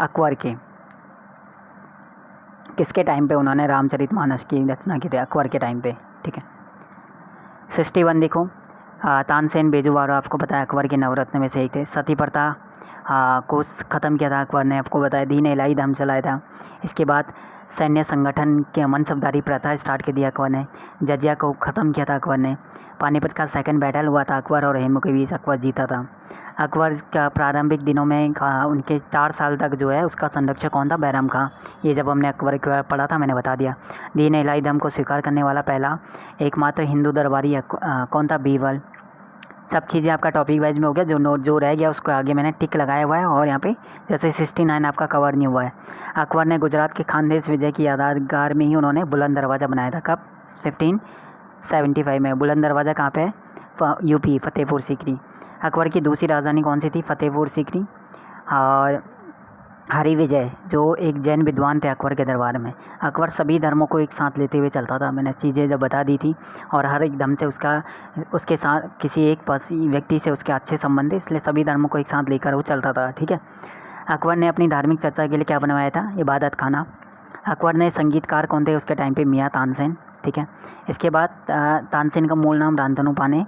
अकबर के। किसके टाइम पे उन्होंने रामचरितमानस की रचना की थी? अकबर के टाइम पे। ठीक है। 61 देखो, तानसेन बेजुवारो आपको पता है अकबर के नवरत्न में से एक थे। सती प्रथा को ख़त्म किया था अकबर ने, आपको बताया। दीन इलाही धर्म चलाया था। इसके बाद सैन्य संगठन के मनसबदारी प्रथा स्टार्ट कर दिया अकबर ने। जजिया को ख़त्म किया था अकबर ने। पानीपत का सेकंड बैटल हुआ था अकबर और हेमू के बीच, अकबर जीता था। अकबर का प्रारंभिक दिनों में उनके 4 साल तक जो है उसका संरक्षक कौन था? बैरम खां। ये जब हमने अकबर के बारे में पढ़ा था मैंने बता दिया। दीन इलाही धर्म को स्वीकार करने वाला पहला एकमात्र हिंदू दरबारी कौन था? बीरबल। सब चीज़ें आपका टॉपिक वाइज में हो गया, जो रह गया उसको आगे मैंने टिक लगाया हुआ है। और यहाँ पे जैसे 69 आपका कवर नहीं हुआ है। अकबर ने गुजरात के खानदेश विजय की यादगार में ही उन्होंने बुलंद दरवाज़ा बनाया था। कब? 1575 में। बुलंद दरवाज़ा कहाँ पे है? यूपी, फतेहपुर सीकरी। अकबर की दूसरी राजधानी कौन सी थी? फतेहपुर सीकरी। और हरि विजय जो एक जैन विद्वान थे अकबर के दरबार में। अकबर सभी धर्मों को एक साथ लेते हुए चलता था, मैंने चीज़ें जब बता दी थी। और हर एक धर्म से उसके साथ किसी एक व्यक्ति से उसके अच्छे संबंध थे, इसलिए सभी धर्मों को एक साथ लेकर वो चलता था। ठीक है। अकबर ने अपनी धार्मिक चर्चा के लिए क्या बनवाया था? इबादत खाना। अकबर ने संगीतकार कौन थे उसके टाइम पे? मियाँ तानसेन। ठीक है। इसके बाद तानसेन का मूल नाम रांतनु पाने।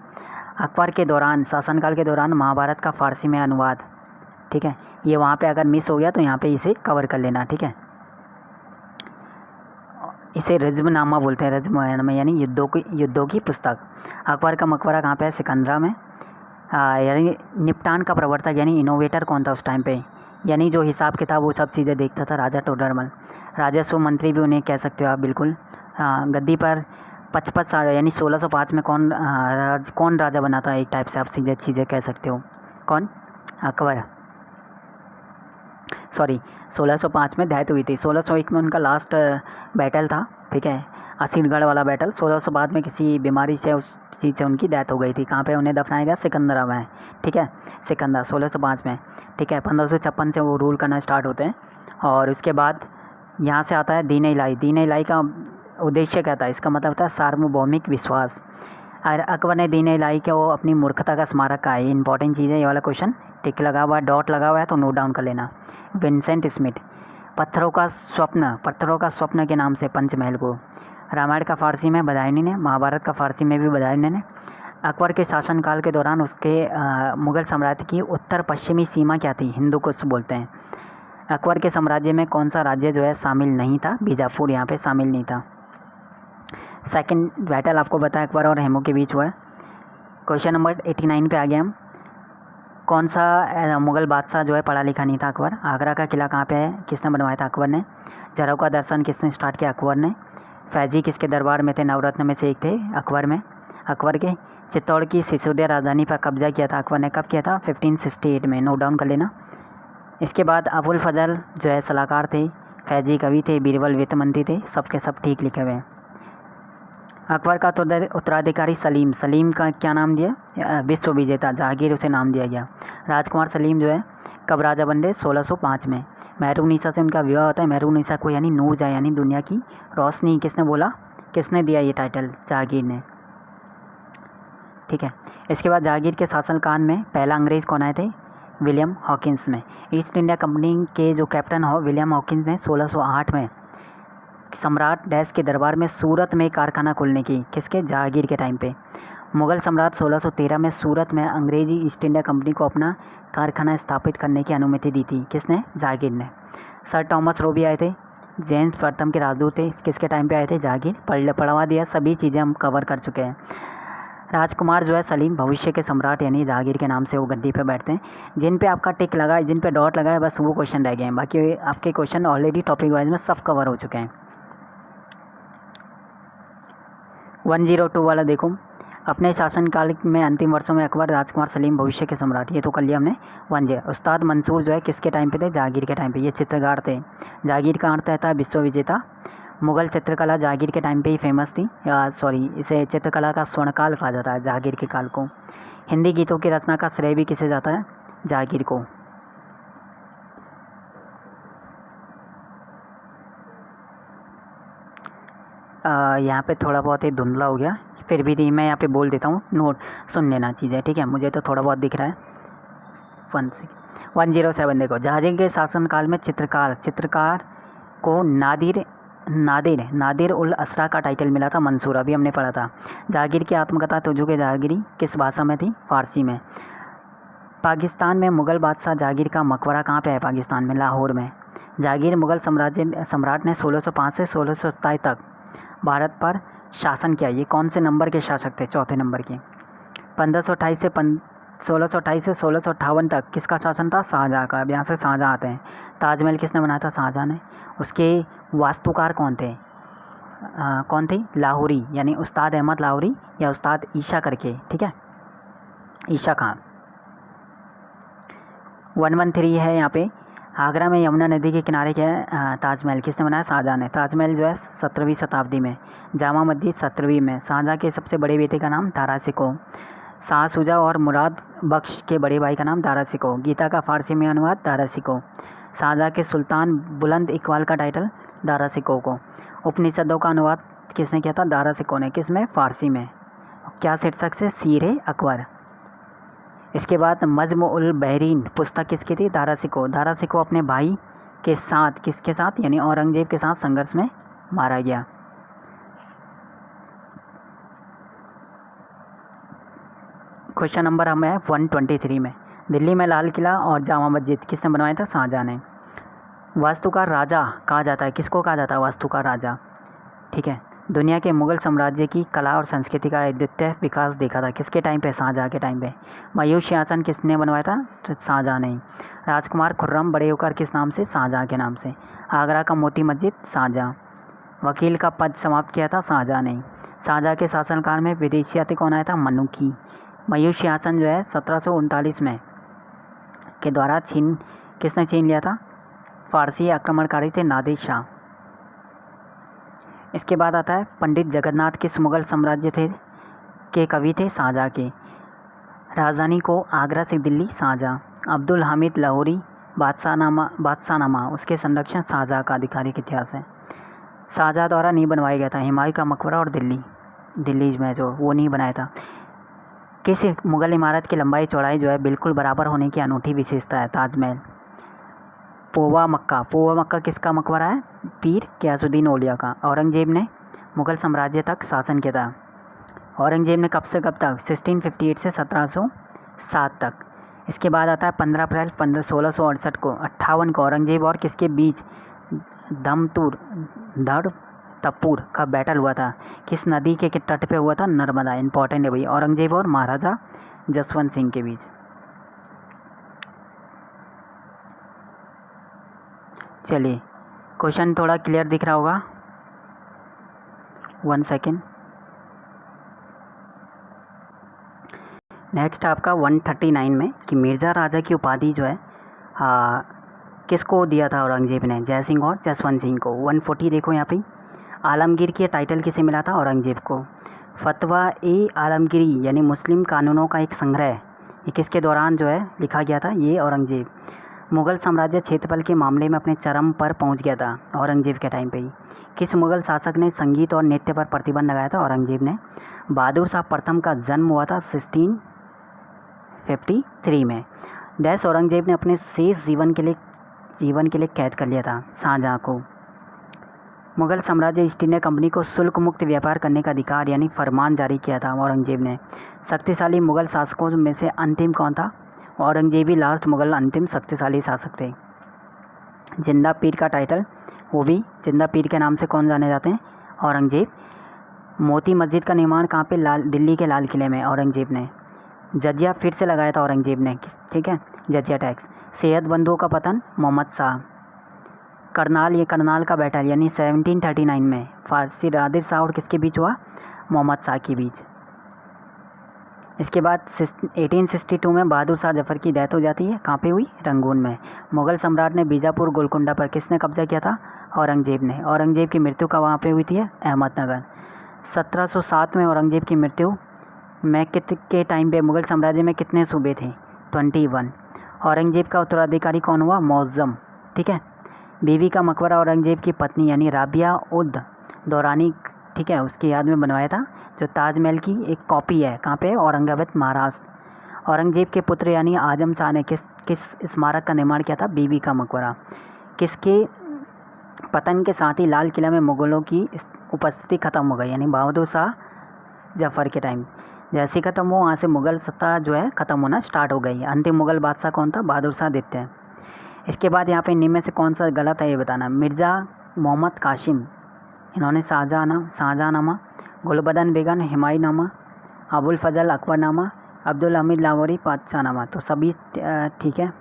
अकबर के दौरान, शासनकाल के दौरान महाभारत का फारसी में अनुवाद। ठीक है। ये वहाँ पे अगर मिस हो गया तो यहाँ पे इसे कवर कर लेना। ठीक है। इसे रज़्मनामा बोलते हैं, रज़्मनामा यानी युद्धों की पुस्तक। अकबर का मकबरा कहाँ पे है? सिकंदरा में। यानी निपटान का प्रवर्तक यानी इनोवेटर कौन था उस टाइम पे? यानी जो हिसाब किताब वो सब चीज़ें देखता था, राजा टोडरमल। राजस्व मंत्री भी उन्हें कह सकते हो आप, बिल्कुल। गद्दी पर 55 साल यानी 1605 में कौन राजा बना था? एक टाइप से आप सीधे चीज़ें कह सकते हो। कौन? अकबर। सॉरी, 1605 में डेथ हुई थी। 1601 में उनका लास्ट बैटल था। ठीक है। असीरगढ़ वाला बैटल। 1605 में किसी बीमारी से उस चीज़ से उनकी डेथ हो गई थी। कहाँ पे उन्हें दफनाया गया? सिकंदरा में। ठीक है। सिकंदर 1605 में। ठीक है। 1556 से वो रूल करना स्टार्ट होते हैं। और उसके बाद यहाँ से आता है दीन इलाही। दीन इलाही का उद्देश्य क्या था? इसका मतलब था सार्वभौमिक विश्वास। और अकबर ने दीन इलाही को अपनी मूर्खता का स्मारक कहा है। इंपॉर्टेंट चीज़ है ये वाला क्वेश्चन। टिक लगा हुआ है, डॉट लगा हुआ है तो नोट डाउन कर लेना। Vincent Smith. पत्थरों का स्वप्न के नाम से पंचमहल को। रामायण का फारसी में बदायूनी ने, महाभारत का फारसी में भी बदायूनी ने। अकबर के शासनकाल के दौरान उसके मुग़ल साम्राज्य की उत्तर पश्चिमी सीमा क्या थी? हिंदू कुश बोलते हैं। अकबर के साम्राज्य में कौन सा राज्य जो है शामिल नहीं था? बीजापुर यहाँ पे शामिल नहीं था। सेकंड बैटल आपको बताया अकबर और हेमू के बीच हुआ है। क्वेश्चन नंबर 89 पे आ गए हम। कौन सा मुग़ल बादशाह जो है पढ़ा लिखा नहीं था? अकबर। आगरा का किला कहाँ पे है? किसने बनवाया था? अकबर ने। झरों का दर्शन किसने स्टार्ट किया? अकबर ने। फैजी किसके दरबार में थे? नवरत्न में से एक थे अकबर में, अकबर के। चित्तौड़ की सिसोदिया राजधानी पर कब्जा किया था अकबर ने। कब किया था? 1568 में। नोट डाउन कर लेना। इसके बाद अबुल फजल जो है सलाहकार थे, फैजी कवि थे, बीरबल वित्त मंत्री थे। सबके सब ठीक लिखे हुए हैं। अकबर का उत्तराधिकारी सलीम का क्या नाम दिया? विश्व विजेता, जहांगीर उसे नाम दिया गया। राजकुमार सलीम जो है कब राजा बन? 1605 में। महरूनिसा से उनका विवाह होता है। महरूनिसा को यानी नूर जहाँ यानी दुनिया की रोशनी किसने बोला? किसने दिया ये टाइटल? जहांगीर ने। ठीक है। इसके बाद जहांगीर के शासनकाल में पहला अंग्रेज़ कौन आए थे? विलियम हॉकिंस में। ईस्ट इंडिया कंपनी के जो कैप्टन हो विलियम हॉकिंस ने 1608 में सम्राट डैश के दरबार में सूरत में कारखाना खोलने की, किसके? जहांगीर के टाइम पे। मुग़ल सम्राट 1613 में सूरत में अंग्रेज़ी ईस्ट इंडिया कंपनी को अपना कारखाना स्थापित करने की अनुमति दी थी। किसने? जहांगीर ने। सर टॉमस रो भी आए थे, जेम्स प्रथम के राजदूत थे। किसके टाइम पे आए थे? जहांगीर। पढ़वा दिया, सभी चीज़ें हम कवर कर चुके हैं। राजकुमार जो है सलीम भविष्य के सम्राट यानी जहांगीर के नाम से वो गद्दी पे बैठते हैं। जिन पे आपका टिक लगा है, जिन पे डॉट लगा है, बस वो क्वेश्चन रह गए हैं। बाकी आपके क्वेश्चन ऑलरेडी टॉपिक वाइज में सब कवर हो चुके हैं। 102 वाला देखो। अपने शासनकाल में अंतिम वर्षों में अकबर, राजकुमार सलीम भविष्य के सम्राट, ये तो कर लिया हमने। 10। उस्ताद मंसूर जो है किसके टाइम पे थे? जहांगीर के टाइम पे। ये चित्रकार थे। जहांगीर का अर्थ था विश्व विजेता। मुग़ल चित्रकला जहांगीर के टाइम पे ही फेमस थी। इसे चित्रकला का स्वर्णकाल कहा जाता है जहांगीर के काल को। हिंदी गीतों की रचना का श्रेय भी किसे जाता है? जहांगीर को। यहाँ पे थोड़ा बहुत ही धुंधला हो गया, फिर भी मैं यहाँ पे बोल देता हूँ, नोट सुन लेना चीज़ें। ठीक है। मुझे तो थोड़ा बहुत दिख रहा है। 107 देखो। जहांगीर के शासनकाल में चित्रकार को नादिर उल असरा का टाइटल मिला था मंसूर, अभी हमने पढ़ा था। जहांगीर की आत्मकथा तुझो के जहांगीरी किस भाषा में थी? फारसी में। पाकिस्तान में मुग़ल बादशाह जहांगीर का मकबरा कहाँ पे है? पाकिस्तान में, लाहौर में। जहांगीर मुग़ल सम्राट ने 1605 से 1627 तक भारत पर शासन किया। ये कौन से नंबर के शासक थे? चौथे नंबर के। 1628 से 1658 तक किसका शासन था? शाहजहाँ का। अब यहाँ से शाहजहाँ आते हैं। ताजमहल किसने बनाया था? शाहजहाँ ने। उसके वास्तुकार कौन थे? कौन थे? लाहौरी, यानी उस्ताद अहमद लाहौरी या उस्ताद ईशा करके, ठीक है, ईशा खां। 113 है यहाँ पे। आगरा में यमुना नदी के किनारे क्या है? ताजमहल किसने बनाया? शाहजहाँ ने। ताजमहल जो है 17वीं शताब्दी में। जामा मस्जिद 17वीं में। शाहजहाँ के सबसे बड़े बेटे का नाम दारा शिकोह। शाह शुजा और मुराद बख्श के बड़े भाई का नाम दारा शिकोह। गीता का फारसी में अनुवाद दारा शिकोह। शाहजहाँ के सुल्तान बुलंद इकबाल का टाइटल दारा शिकोह को। उपनिषदों का अनुवाद किसने किया था? दारा शिकोह ने। किस में? फारसी में। क्या शीर्षक से? सीरे अकबर। इसके बाद नज्म उल बहरीन पुस्तक किसकी थी? दारा शिकोह। दारा शिकोह अपने भाई के साथ, किसके साथ, यानी औरंगजेब के साथ संघर्ष में मारा गया। क्वेश्चन नंबर हमें है 123 में। दिल्ली में लाल किला और जामा मस्जिद किसने बनवाया था? शाहजहाँ ने। वास्तुकार राजा कहा जाता है, किसको कहा जाता है? वास्तुकार राजा, ठीक है। दुनिया के मुग़ल साम्राज्य की कला और संस्कृति का अद्वितीय विकास देखा था किसके टाइम पे? शाहजहाँ के टाइम पे। मयूर सिंहासन किसने बनवाया था? शाहजहाँ ने। राजकुमार खुर्रम बड़े होकर किस नाम से? शाहजहाँ के नाम से। आगरा का मोती मस्जिद? शाहजहाँ। वकील का पद समाप्त किया था? शाहजहाँ ने। शाहजहाँ के शासनकाल में विदेशी अतिथि कौन आया था? मनुकी। मयूर सिंहासन जो है 1739 में के द्वारा किसने छीन लिया था? फारसी आक्रमणकारी थे नादिर शाह। इसके बाद आता है पंडित जगन्नाथ किस मुग़ल साम्राज्य के कवि थे? शाहजहाँ के। राजधानी को आगरा से दिल्ली? शाहजहाँ। अब्दुल हामिद लाहौरी बादशाहनामा उसके संरक्षण शाहजहाँ का आधिकारिक इतिहास है। शाहजहाँ द्वारा नहीं बनवाया गया था। हुमायूं का मकबरा और दिल्ली में जो वो नहीं बनाया था। किस मुग़ल इमारत की लंबाई चौड़ाई जो है बिल्कुल बराबर होने की अनूठी विशेषता है? ताजमहल। पोवा मक्का किसका मकबरा है? पीर गियासुद्दीन औलिया का। औरंगजेब ने मुग़ल साम्राज्य तक शासन किया था। औरंगजेब ने कब से कब तक? 1658 से 1707 तक। इसके बाद आता है 15 अप्रैल 1668 को 58 को औरंगजेब और किसके बीच धड़तपुर का बैटल हुआ था? किस नदी के तट पे हुआ था? नर्मदा। इंपॉर्टेंट है भाई। औरंगजेब और महाराजा जसवंत सिंह के बीच। चलिए, क्वेश्चन थोड़ा क्लियर दिख रहा होगा। 1 सेकेंड। नेक्स्ट आपका 139 में कि मिर्ज़ा राजा की उपाधि जो है किसको दिया था औरंगजेब ने? जय सिंह और जसवंत सिंह को। 140 देखो यहाँ पे। आलमगीर के टाइटल किसे मिला था? औरंगजेब को। फतवा ए आलमगीरी यानी मुस्लिम कानूनों का एक संग्रह, ये किसके दौरान जो है लिखा गया था? ये औरंगजेब। मुग़ल साम्राज्य क्षेत्रफल के मामले में अपने चरम पर पहुंच गया था औरंगजेब के टाइम पे ही। किस मुग़ल शासक ने संगीत और नृत्य पर प्रतिबंध लगाया था? औरंगजेब ने। बहादुर शाह प्रथम का जन्म हुआ था 1653 में। डैश औरंगजेब ने अपने शेष जीवन के लिए कैद कर लिया था? शाहजहाँ को। मुग़ल साम्राज्य ईस्ट इंडिया कंपनी को शुल्क मुक्त व्यापार करने का अधिकार यानी फरमान जारी किया था औरंगजेब ने। शक्तिशाली मुग़ल शासकों में से अंतिम कौन था? औरंगजेब ही लास्ट मुग़ल अंतिम शक्तिशाली शासक थे। जिंदा पीर का टाइटल, वो भी जिंदा पीर के नाम से कौन जाने जाते हैं? औरंगजेब। मोती मस्जिद का निर्माण कहाँ पे? दिल्ली के लाल किले में औरंगजेब ने। जजिया फिर से लगाया था औरंगजेब ने, ठीक है, जजिया टैक्स। सेहत बंधुओं का पतन? मोहम्मद शाह। करनाल का बैटल यानी 1739 में फारसी नादिर शाह और किसके बीच हुआ? मोहम्मद शाह के बीच। इसके बाद 1862 में बहादुर शाह जफ़र की डेथ हो जाती है। कहाँ पे हुई? रंगून में। मुग़ल सम्राट ने बीजापुर गोलकुंडा पर किसने कब्जा किया था? औरंगजेब ने। औरंगजेब की मृत्यु का वहाँ पे हुई थी? अहमदनगर। 1707 में औरंगजेब की मृत्यु में के टाइम पे मुग़ल साम्राज्य में कितने सूबे थे? 21। औरंगजेब का उत्तराधिकारी कौन हुआ? मौज़म, ठीक है। बीवी का मकबरा औरंगजेब की पत्नी यानी राबिया उद दौरानी, ठीक है, उसकी याद में बनवाया था। जो ताजमहल की एक कॉपी है, कहाँ पे? औरंगाबाद, महाराष्ट्र। औरंगजेब के पुत्र यानी आजम शाह ने किस स्मारक का निर्माण किया था? बीवी का मकबरा। किसके पतन के साथ ही लाल किला में मुग़लों की उपस्थिति ख़त्म हो गई, यानी बहादुर शाह जफ़र के टाइम जैसे ही ख़त्म हुआ, वहाँ से मुग़ल सत्ता जो है ख़त्म होना स्टार्ट हो गई। अंतिम मुग़ल बादशाह कौन था? बहादुर शाह द्वितीय। इसके बाद यहाँ पे निम्न में से कौन सा गलत है ये बताना। मिर्ज़ा मोहम्मद कासिम, इन्होंने शाहजहाँनामा, गुलबदन बेगम हिमायूनामा, अबुल फजल अकबरनामा, अब्दुल हमीद लाहौरी बादशाहनामा, तो सभी ठीक है।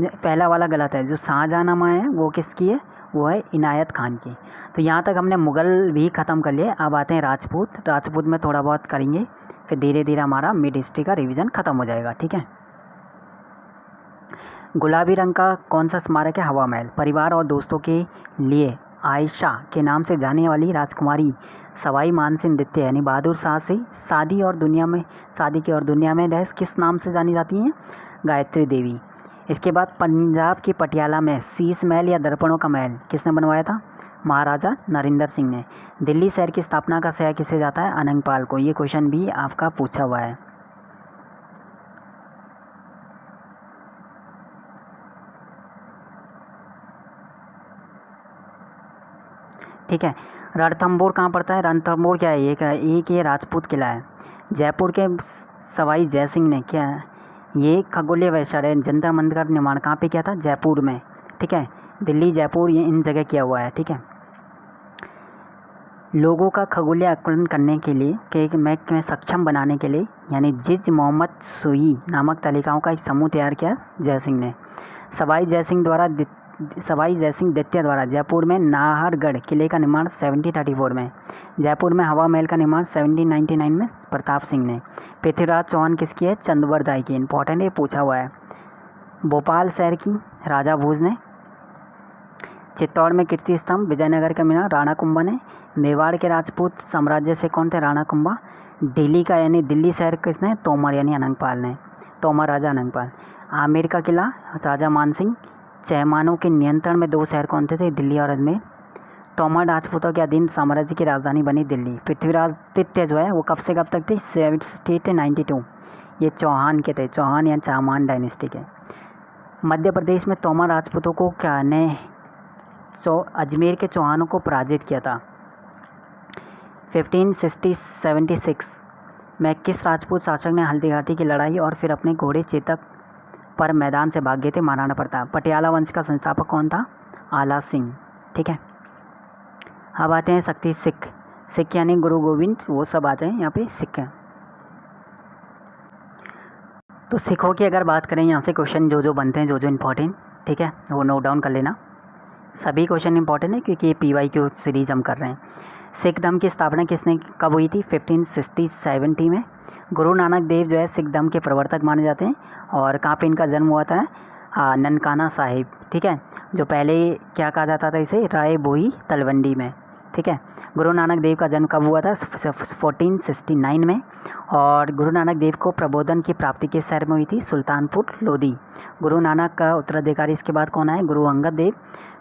पहला वाला गलत है। जो शाहजहाँनामा है वो किसकी है? वो है इनायत खान की। तो यहाँ तक हमने मुग़ल भी ख़त्म कर लिए। अब आते हैं राजपूत। राजपूत में थोड़ा बहुत करेंगे, फिर धीरे धीरे हमारा मिड हिस्ट्री का रिवीजन ख़त्म हो जाएगा, ठीक है। गुलाबी रंग का कौन सा स्मारक है? हवा महल। परिवार और दोस्तों के लिए आयशा के नाम से जाने वाली राजकुमारी सवाई मानसिंह द्वितीय यानी बहादुर शाह से शादी की और दुनिया में किस नाम से जानी जाती हैं? गायत्री देवी। इसके बाद पंजाब के पटियाला में शीश महल या दर्पणों का महल किसने बनवाया था? महाराजा नरेंद्र सिंह ने। दिल्ली शहर की स्थापना का श्रेय किसे जाता है? अनंगपाल को। ये क्वेश्चन भी आपका पूछा हुआ है। ठीक है। रणथंभौर कहाँ पड़ता है? रणथंभौर क्या है? एक ये राजपूत किला है। जयपुर के सवाई जयसिंह ने क्या है? ये खगोलीय वैशाल है। जंतर मंतर का निर्माण कहाँ पे किया था? जयपुर में, ठीक है। दिल्ली, जयपुर, ये इन जगह किया हुआ है, ठीक है। लोगों का खगोलीय आकलन करने के लिए कि में सक्षम बनाने के लिए यानी जिज मोहम्मद सुई नामक तालिकाओं का एक समूह तैयार किया जयसिंह ने। सवाई जयसिंह द्वितीय द्वारा जयपुर में नाहरगढ़ किले का निर्माण 1734 में, जयपुर में हवा महल का निर्माण 1799 में प्रताप सिंह ने। पृथ्वीराज चौहान किसकी है? चंद्रवरदाई की। इंपॉर्टेंट ये पूछा हुआ है। भोपाल शहर की राजा भोज ने। चित्तौड़ में कीर्ति स्तंभ विजयनगर का मीनार राणा कुंभा ने। मेवाड़ के राजपूत साम्राज्य से कौन थे? राणा कुंभा। दिल्ली का यानी दिल्ली शहर किसने? तोमर यानी अनंगपाल ने। तोमर राजा अनंगपाल। आमेर का किला राजा मानसिंह। चैमानों के नियंत्रण में 2 शहर कौन थे? दिल्ली और अजमेर। तोमर राजपूतों के अधीन साम्राज्य की राजधानी बनी दिल्ली। पृथ्वीराज द्वितीय जो है वो कब से कब तक थे? 1792। ये चौहान के थे, चौहान या चामान डायनेस्टी के। मध्य प्रदेश में तोमर राजपूतों को क्या ने अजमेर के चौहानों को पराजित किया था। 1576 में किस राजपूत शासक ने हल्दीघाटी की लड़ाई और फिर अपने घोड़े चेतक पर मैदान से भाग गए थे? महाराणा प्रताप। पटियाला वंश का संस्थापक कौन था? आला सिंह, ठीक है। अब आते हैं शक्ति सिख यानी गुरु गोविंद, वो सब आते हैं यहाँ पे सिख हैं। तो सिखों की अगर बात करें यहाँ से क्वेश्चन जो बनते हैं जो इम्पोर्टेंट, ठीक है, वो नोट डाउन कर लेना। सभी क्वेश्चन इंपॉर्टेंट है क्योंकि ये PYQ सीरीज़ हम कर रहे हैं। सिख धर्म की स्थापना किसने कब हुई थी? 1560-70 में। गुरु नानक देव जो है सिख धर्म के प्रवर्तक माने जाते हैं। और कहाँ पे इनका जन्म हुआ था? ननकाना साहिब, ठीक है, जो पहले क्या कहा जाता था इसे? राय भोई तलवंडी में, ठीक है। गुरु नानक देव का जन्म कब हुआ था? 1469 में। और गुरु नानक देव को प्रबोधन की प्राप्ति किस शहर में हुई थी? सुल्तानपुर लोधी। गुरु नानक का उत्तराधिकारी इसके बाद कौन आए? गुरु अंगद देव।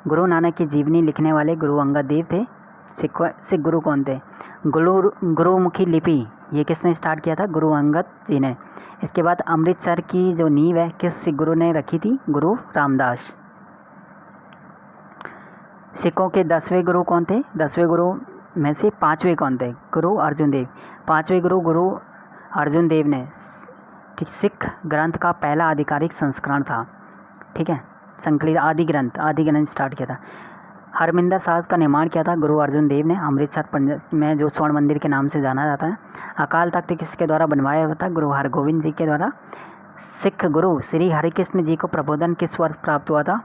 गुरु नानक की जीवनी लिखने वाले गुरु अंगद देव थे। सिख गुरु कौन थे? गुरुमुखी लिपि ये किसने स्टार्ट किया था? गुरु अंगद जी ने। इसके बाद अमृतसर की जो नींव है किस सिख गुरु ने रखी थी? गुरु रामदास। सिखों के 10वें गुरु कौन थे? 10वें गुरु में से 5वें कौन थे? गुरु अर्जुन देव। 5वें गुरु अर्जुन देव ने ठीक सिख ग्रंथ का पहला आधिकारिक संस्करण था, ठीक है, संकलित आदि ग्रंथ स्टार्ट किया था। हरमिंदर साहिब का निर्माण किया था गुरु अर्जुन देव ने, अमृतसर पंजाब में, जो स्वर्ण मंदिर के नाम से जाना जाता है। अकाल तख्त किसके द्वारा बनवाया हुआ था? गुरु हरगोविंद जी के द्वारा। सिख गुरु श्री हरिकृष्ण जी को प्रबोधन किस वर्ष प्राप्त हुआ था?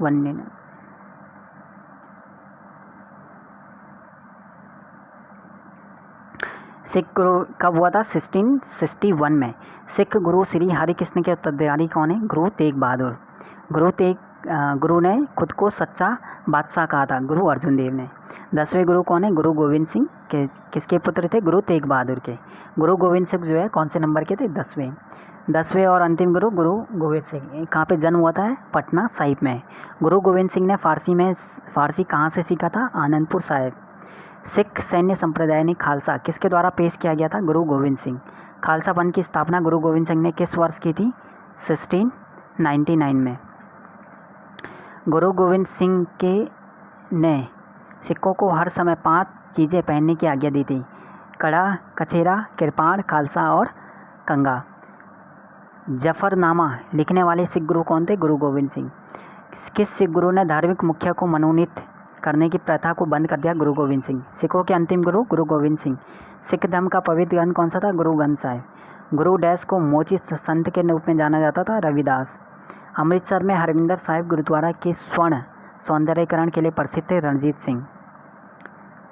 1 मिनट। सिख गुरु कब हुआ था? 1661 में। सिख गुरु श्री हरिकृष्ण के उत्तराधिकारी कौन है? गुरु तेग बहादुर। गुरु ने खुद को सच्चा बादशाह कहा था, गुरु अर्जुन देव ने। 10वें गुरु कौन है? गुरु गोविंद सिंह के किसके पुत्र थे? गुरु तेग बहादुर के। गुरु गोविंद सिंह जो है कौन से नंबर के थे? 10वें और अंतिम गुरु गोविंद सिंह कहाँ पे जन्म हुआ था? पटना साहिब में। गुरु गोविंद सिंह ने फारसी कहाँ से सीखा था? आनंदपुर साहिब। सिख सैन्य संप्रदाय ने खालसा किसके द्वारा पेश किया गया था? गुरु गोविंद सिंह। खालसा पंथ की स्थापना गुरु गोविंद सिंह ने किस वर्ष की थी? 99 में। गुरु गोविंद सिंह के ने सिखों को हर समय 5 चीज़ें पहनने की आज्ञा दी थी: कड़ा, कछेरा, कृपाण, खालसा और कंगा। जफरनामा लिखने वाले सिख गुरु कौन थे? गुरु गोविंद सिंह। किस सिख गुरु ने धार्मिक मुखिया को मनोनीत करने की प्रथा को बंद कर दिया? गुरु गोविंद सिंह। सिखों के अंतिम गुरु गुरु गोविंद सिंह। सिख धर्म का पवित्र ग्रंथ कौन सा था? गुरु ग्रंथ साहिब। गुरु डैश को मोची संत के रूप में जाना जाता था? रविदास। अमृतसर में हरमिंदर साहिब गुरुद्वारा के स्वर्ण सौंदर्यीकरण के लिए प्रसिद्ध थे? रणजीत सिंह।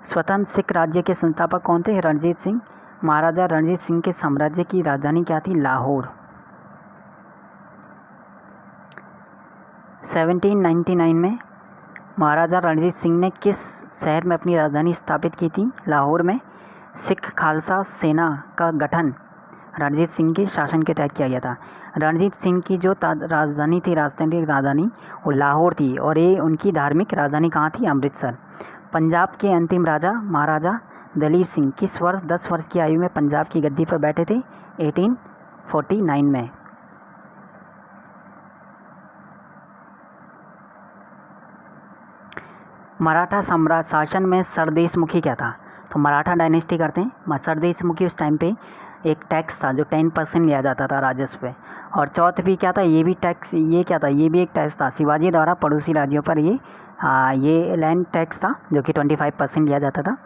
स्वतंत्र सिख राज्य के संस्थापक कौन थे? रणजीत सिंह। महाराजा रणजीत सिंह के साम्राज्य की राजधानी क्या थी? लाहौर। 1799 में महाराजा रणजीत सिंह ने किस शहर में अपनी राजधानी स्थापित की थी? लाहौर में। सिख खालसा सेना का गठन रणजीत सिंह के शासन के तहत किया गया था। रणजीत सिंह की जो राजधानी थी, राजधानी वो लाहौर थी, और ये उनकी धार्मिक राजधानी कहाँ थी? अमृतसर। पंजाब के अंतिम राजा महाराजा दलीप सिंह किस वर्ष 10 वर्ष की आयु में पंजाब की गद्दी पर बैठे थे? 1849 में। मराठा साम्राज्य शासन में सरदेशमुखी क्या था? तो मराठा डायनेस्टी करते हैं। सरदेशमुखी उस टाइम पे एक टैक्स था जो 10% लिया जाता था राजस्व पे। और चौथ भी क्या था? ये भी टैक्स, ये क्या था? ये भी एक टैक्स था शिवाजी द्वारा पड़ोसी राज्यों पर ये लैंड टैक्स था जो कि 25% लिया जाता था।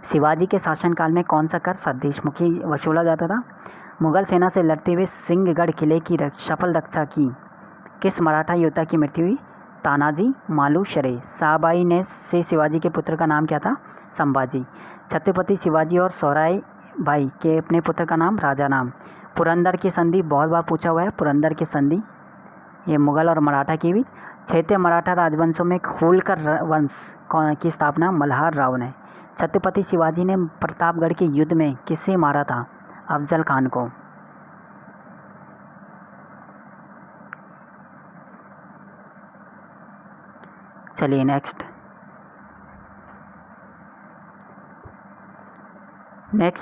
शिवाजी के शासनकाल में कौन सा कर सरदेशमुखी वसूला जाता था? मुगल सेना से लड़ते हुए सिंहगढ़ किले की सफल रक्षा की किस मराठा योद्धा की मृत्यु हुई? तानाजी मालुसरे। साहबाई ने से शिवाजी के पुत्र का नाम क्या था? संभाजी। छत्रपति शिवाजी और सौराय भाई के अपने पुत्र का नाम? राजा नाम। पुरंदर की संधि बहुत बार पूछा हुआ है। पुरंदर की संधि ये मुगल और मराठा की भी। क्षेत्रीय मराठा राजवंशों में होलकर वंश की स्थापना मल्हार राव ने। छत्रपति शिवाजी ने प्रतापगढ़ के युद्ध में किसे मारा था? अफजल खान को। चलिए नेक्स्ट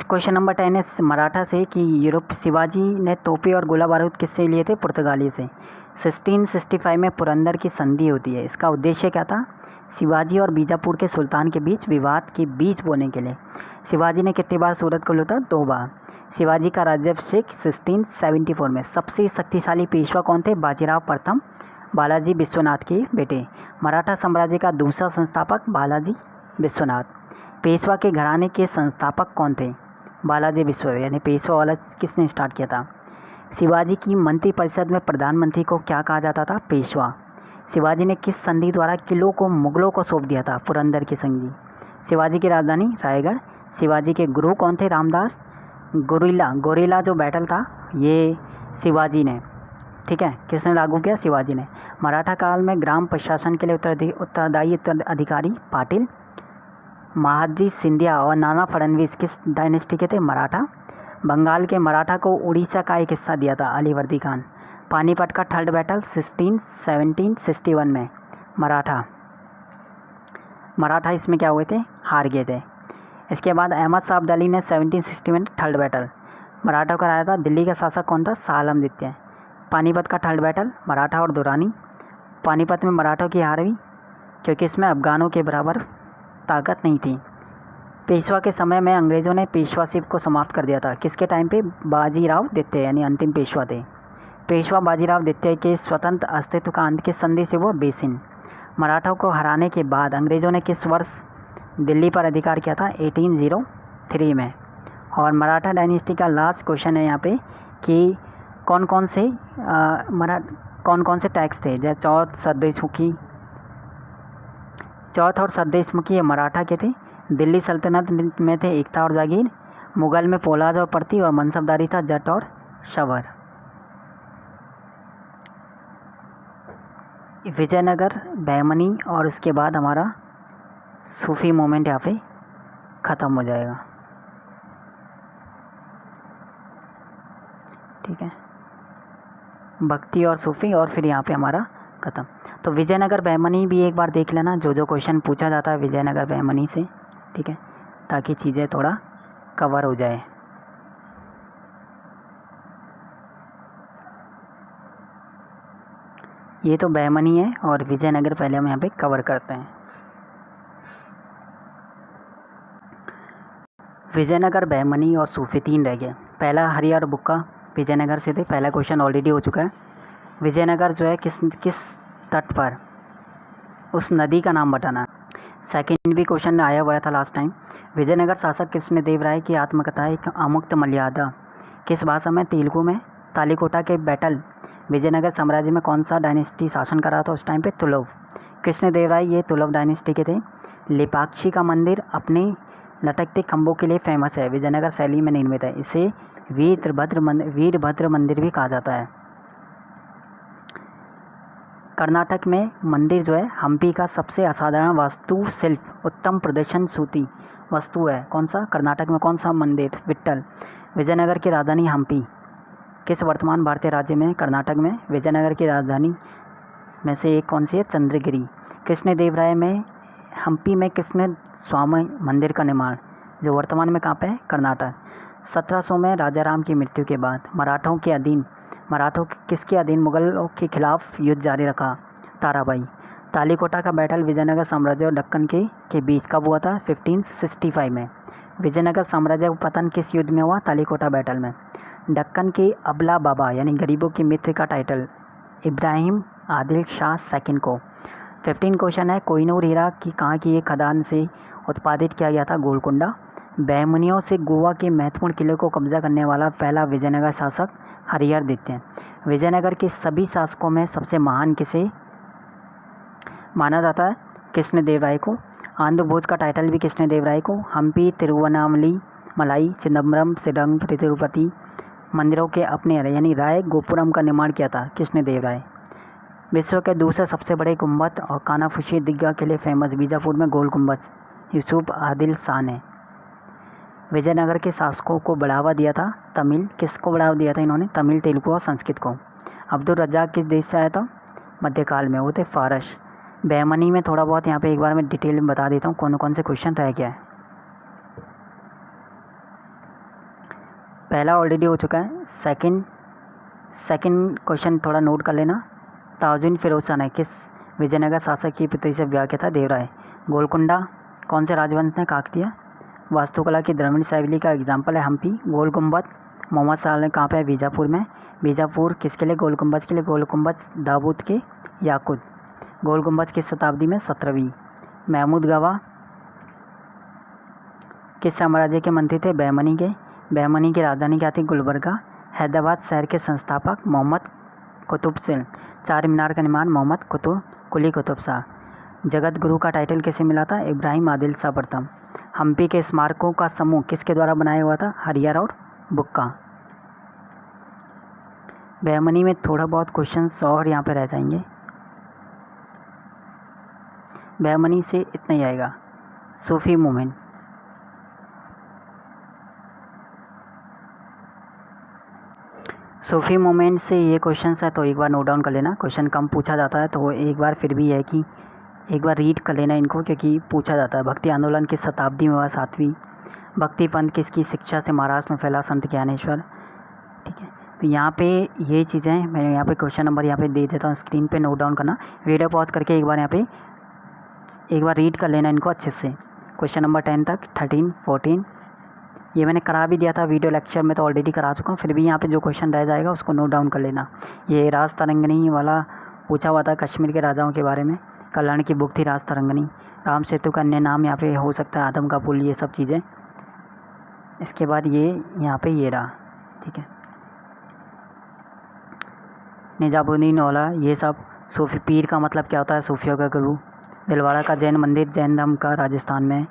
क्वेश्चन नंबर 10 है मराठा से कि यूरोप शिवाजी ने तोपे और गोला बारूद किससे लिए थे? पुर्तगाली से। 1665 में पुरंदर की संधि होती है। इसका उद्देश्य क्या था? शिवाजी और बीजापुर के सुल्तान के बीच विवाद के बीज बोने के लिए। शिवाजी ने कितनी बार सूरत को लूटा? 2 बार। शिवाजी का राज्याभिषेक 1674 में। सबसे शक्तिशाली पेशवा कौन थे? बाजीराव प्रथम, बालाजी विश्वनाथ के बेटे। मराठा साम्राज्य का दूसरा संस्थापक बालाजी विश्वनाथ। पेशवा के घराने के संस्थापक कौन थे? बालाजी विश्वनाथ, यानी पेशवा वाला किसने स्टार्ट किया था? शिवाजी की मंत्रिपरिषद में प्रधानमंत्री को क्या कहा जाता था? पेशवा। शिवाजी ने किस संधि द्वारा किलों को मुगलों को सौंप दिया था? पुरंदर की संधि। शिवाजी की राजधानी रायगढ़। शिवाजी के गुरु कौन थे? रामदास। गोरिल्ला जो बैटल था ये शिवाजी ने, ठीक है, किसने लागू किया? शिवाजी ने। मराठा काल में ग्राम प्रशासन के लिए उत्तरदायी अधिकारी पाटिल। महादजी सिंधिया और नाना फडणवीस किस डायनेस्टी के थे? मराठा। बंगाल के मराठा को उड़ीसा का एक हिस्सा दिया था अलीवर्दी खान। पानीपत का थर्ड बैटल 1761 में। मराठा इसमें क्या हुए थे? हार गए थे। इसके बाद अहमद शाह अब्दाली ने 1760 में थर्ड बैटल मराठा को हराया था। दिल्ली का शासक कौन था? शाह आलम द्वितीय। पानीपत का थर्ड बैटल मराठा और दुरानी। पानीपत में मराठों की हार हुई क्योंकि इसमें अफगानों के बराबर ताकत नहीं थी। पेशवा के समय में अंग्रेज़ों ने पेशवाशिप को समाप्त कर दिया था। किसके टाइम पे? बाजीराव द्वितीय, यानी अंतिम पेशवा थे। पेशवा बाजीराव द्वितीय के स्वतंत्र अस्तित्व का अंत किस संधि से हुआ? बेसिन। मराठों को हराने के बाद अंग्रेज़ों ने किस वर्ष दिल्ली पर अधिकार किया था? 1803 में। और मराठा डायनेस्टी का लास्ट क्वेश्चन है यहाँ पे कि कौन कौन से टैक्स थे? जैसे चौथ और सरदेशमुखी ये मराठा के थे। दिल्ली सल्तनत में थे एकता और जागीर। मुगल में पोलाद और प्रति, और मनसबदारी था जट और शवर। विजयनगर, बहमनी और उसके बाद हमारा सूफी मूवमेंट यहाँ पे ख़त्म हो जाएगा। ठीक है, भक्ति और सूफी, और फिर यहाँ पे हमारा ख़त्म। तो विजयनगर बहमनी भी एक बार देख लेना, जो क्वेश्चन पूछा जाता है विजयनगर बहमनी से, ठीक है, ताकि चीज़ें थोड़ा कवर हो जाए। ये तो बहमनी है और विजयनगर पहले हम यहाँ पे कवर करते हैं। विजयनगर, बहमनी और सूफी 3 रह गए। पहला हरिहर बुक्का विजयनगर से थे, पहला क्वेश्चन ऑलरेडी हो चुका है। विजयनगर जो है किस तट पर, उस नदी का नाम बताना। सेकंड भी क्वेश्चन आया हुआ था लास्ट टाइम। विजयनगर शासक कृष्णदेव राय की आत्मकथा एक अमुक्त मर्यादा किस भाषा में, तेलुगु में। तालीकोटा के बैटल विजयनगर साम्राज्य में कौन सा डायनेस्टी शासन कर रहा था उस टाइम पे, तुलुव। कृष्णदेव राय ये तुलुव डायनेस्टी के थे। लेपाक्षी का मंदिर अपने लटकते खंभों के लिए फेमस है, विजयनगर शैली में निर्मित है। इसे वीरभद्र मंदिर भी कहा जाता है। कर्नाटक में मंदिर जो है हम्पी का सबसे असाधारण वास्तुशिल्प उत्तम प्रदर्शन सूती वस्तु है। कौन सा, कर्नाटक में कौन सा मंदिर, विट्ठल। विजयनगर की राजधानी हम्पी किस वर्तमान भारतीय राज्य में, कर्नाटक में। विजयनगर की राजधानी में से एक कौन सी है, चंद्रगिरी। कृष्णदेव राय में हम्पी में कृष्ण स्वामी मंदिर का निर्माण जो वर्तमान में कहाँ पे है, कर्नाटक। 1700 में राजाराम की मृत्यु के बाद मराठों किसके अधीन मुगलों के खिलाफ युद्ध जारी रखा, ताराबाई। तालीकोटा का बैटल विजयनगर साम्राज्य और दक्कन के बीच कब हुआ था, 1565 में। विजयनगर साम्राज्य का पतन किस युद्ध में हुआ, तालीकोटा बैटल में। दक्कन के अबला बाबा यानी गरीबों के मित्र का टाइटल इब्राहिम आदिल शाह सेकंड को। 15 क्वेश्चन है, कोहिनूर हीरा की कहाँ की एक खदान से उत्पादित किया गया था, गोलकुंडा। बहमनियों से गोवा के महत्वपूर्ण किले को कब्जा करने वाला पहला विजयनगर शासक हरिहर द्वितीय। विजयनगर के सभी शासकों में सबसे महान किसे माना जाता है, कृष्णदेव राय को। आंध्र भोज का टाइटल भी कृष्णदेव राय को। हम्पी, तिरुवन्नामलाई, मलाई, चिदम्बरम, श्रीरंग, तिरुपति मंदिरों के अपने यानी राय गोपुरम का निर्माण किया था कृष्णदेव राय। विश्व के दूसरे सबसे बड़े गुंबद और कानाफूसी दीर्घा के लिए फेमस बीजापुर में गोल गुंबद यूसुफ आदिल शाह ने। विजयनगर के शासकों को बढ़ावा दिया था तमिल, किसको बढ़ावा दिया था इन्होंने, तमिल, तेलुगु और संस्कृत को। अब्दुल रज्जाक किस देश से आया था, मध्यकाल में, वो थे फारस। बहमनी में थोड़ा बहुत यहाँ पे एक बार मैं डिटेल में बता देता हूँ कौन कौन से क्वेश्चन रह गया है। पहला ऑलरेडी हो चुका है। सेकंड क्वेश्चन थोड़ा नोट कर लेना। ताजुद्दीन फिरोज शाह ने किस विजयनगर शासक की पुत्री से विवाह किया था, देवराय। गोलकुंडा कौन से राजवंश ने काकतीय वास्तुकला की द्रविड़ शैली का एग्जाम्पल है, हम्पी। गोल गुंबद मोहम्मद शाह ने कहाँ पे है, बीजापुर में। बीजापुर किसके लिए, गोल गुंबद के लिए। गोल गुंबद दाऊद के याकुत। गोल गुंबद किस शताब्दी में, 17वीं। महमूद गवाह किस साम्राज्य के मंत्री थे, बहमनी के। बहमनी की राजधानी क्या थी, गुलबर्गा। हैदराबाद शहर के संस्थापक मोहम्मद कुतुब शाह। चार मीनार का निर्माण मोहम्मद कुली कुतुब शाह। जगत गुरु का टाइटल किसे मिला था, इब्राहिम आदिल शाह प्रथम। हम्पी के स्मारकों का समूह किसके द्वारा बनाया हुआ था, हरिहर और बुक्का। बहमनी में थोड़ा बहुत क्वेश्चंस और यहाँ पे रह जाएंगे। बहमनी से इतना ही आएगा। सूफी मूवमेंट, सूफी मूवमेंट से ये क्वेश्चन है तो एक बार नोट डाउन कर लेना। क्वेश्चन कम पूछा जाता है तो एक बार फिर भी है कि एक बार रीड कर लेना इनको, क्योंकि पूछा जाता है। भक्ति आंदोलन किस शताब्दी में हुआ, 7वीं। भक्ति पंथ किसकी शिक्षा से महाराष्ट्र में फैला, संत ज्ञानेश्वर। ठीक है, तो यहाँ पे ये चीज़ें मैं यहाँ पे क्वेश्चन नंबर यहाँ पे दे देता हूँ, स्क्रीन पे नोट डाउन करना। वीडियो पॉज करके एक बार यहाँ पे एक बार रीड कर लेना इनको अच्छे से। क्वेश्चन नंबर 10 तक, 13, 14 ये मैंने करा भी दिया था वीडियो लेक्चर में, तो ऑलरेडी करा चुका हूँ। फिर भी यहाँ पे जो क्वेश्चन रह जाएगा उसको नोट डाउन कर लेना। ये राज तरंगिणी वाला पूछा हुआ था, कश्मीर के राजाओं के बारे में। कल्याण की बुक थी राज तरंगिणी। राम सेतु का अन्य नाम यहाँ पे हो सकता है आदम का पुल, ये सब चीज़ें। इसके बाद ये यहाँ पे ये रहा, ठीक है, निजामुद्दीन औला, ये सब। सूफी पीर का मतलब क्या होता है, सूफियों का गुरु। दिलवाड़ा का जैन मंदिर जैन धर्म का राजस्थान में।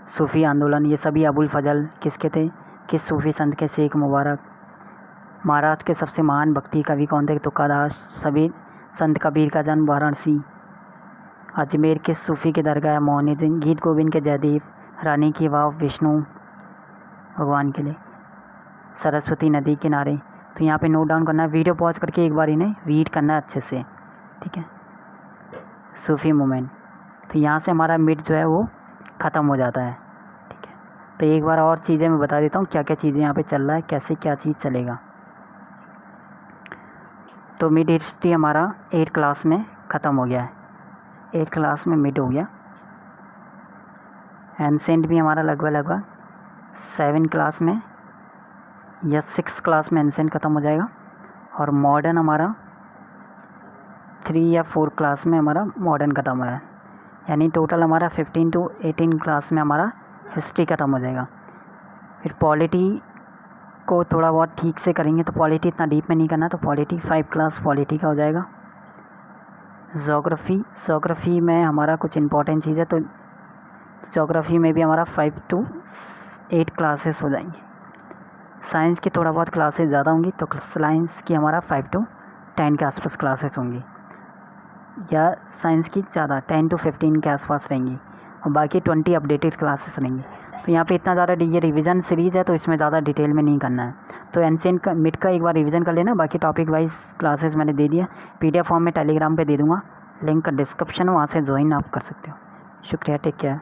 सूफी आंदोलन ये सभी अबुल फजल किसके थे, किस सूफी संत के, शेख मुबारक। महाराष्ट्र के सबसे महान भक्ति कवि कौन थे, तुकादास। सभी संत कबीर का जन्म वाराणसी। अजमेर किस सूफी के दरगाह, मोइनुद्दीन। गीत गोविंद के जयदेव। रानी की वाव विष्णु भगवान के लिए। सरस्वती नदी किनारे। तो यहाँ पे नोट डाउन करना है, वीडियो पॉज करके एक बार इन्हें रीड करना है अच्छे से, ठीक है। सूफी मूवमेंट, तो यहाँ से हमारा मिड जो है वो ख़त्म हो जाता है, ठीक है। तो एक बार और चीज़ें मैं बता देता हूँ क्या क्या चीज़ें यहाँ पे चल रहा है, कैसे क्या चीज़ चलेगा। तो मिड हिस्ट्री हमारा 8 क्लास में ख़त्म हो गया है, 8 क्लास में मिड हो गया। एंसेंट भी हमारा लगभग 7 क्लास में या 6 क्लास में एंसेंट ख़त्म हो जाएगा। और मॉडर्न हमारा 3 या 4 क्लास में हमारा मॉडर्न ख़त्म हो है, यानी टोटल हमारा 15 to 18 क्लास में हमारा हिस्ट्री ख़त्म हो जाएगा। फिर पॉलिटी को थोड़ा बहुत ठीक से करेंगे, तो पॉलिटी इतना डीप में नहीं करना, तो पॉलिटी 5 क्लास पॉलिटी का हो जाएगा। जोग्राफ़ी में हमारा कुछ इंपॉर्टेंट चीज़ है, तो जोग्राफ़ी में भी हमारा 5 to 8 क्लासेस हो जाएंगी। साइंस की थोड़ा बहुत क्लासेस ज़्यादा होंगी, तो साइंस की हमारा 5 to 10 के आसपास क्लासेस होंगी, या साइंस की ज़्यादा 10 to 15 के आसपास रहेंगी, और बाकी 20 अपडेटेड क्लासेस रहेंगी। तो यहाँ पे इतना ज़्यादा ये रिवीजन सीरीज़ है, तो इसमें ज़्यादा डिटेल में नहीं करना है। तो एंशिएंट का मिड का एक बार रिवीजन कर लेना, बाकी टॉपिक वाइज क्लासेस मैंने दे दिया, PDF फॉर्म में टेलीग्राम पे दे दूँगा, लिंक डिस्क्रिप्शन, वहाँ से ज्वाइन आप कर सकते हो। शुक्रिया, टेक केयर।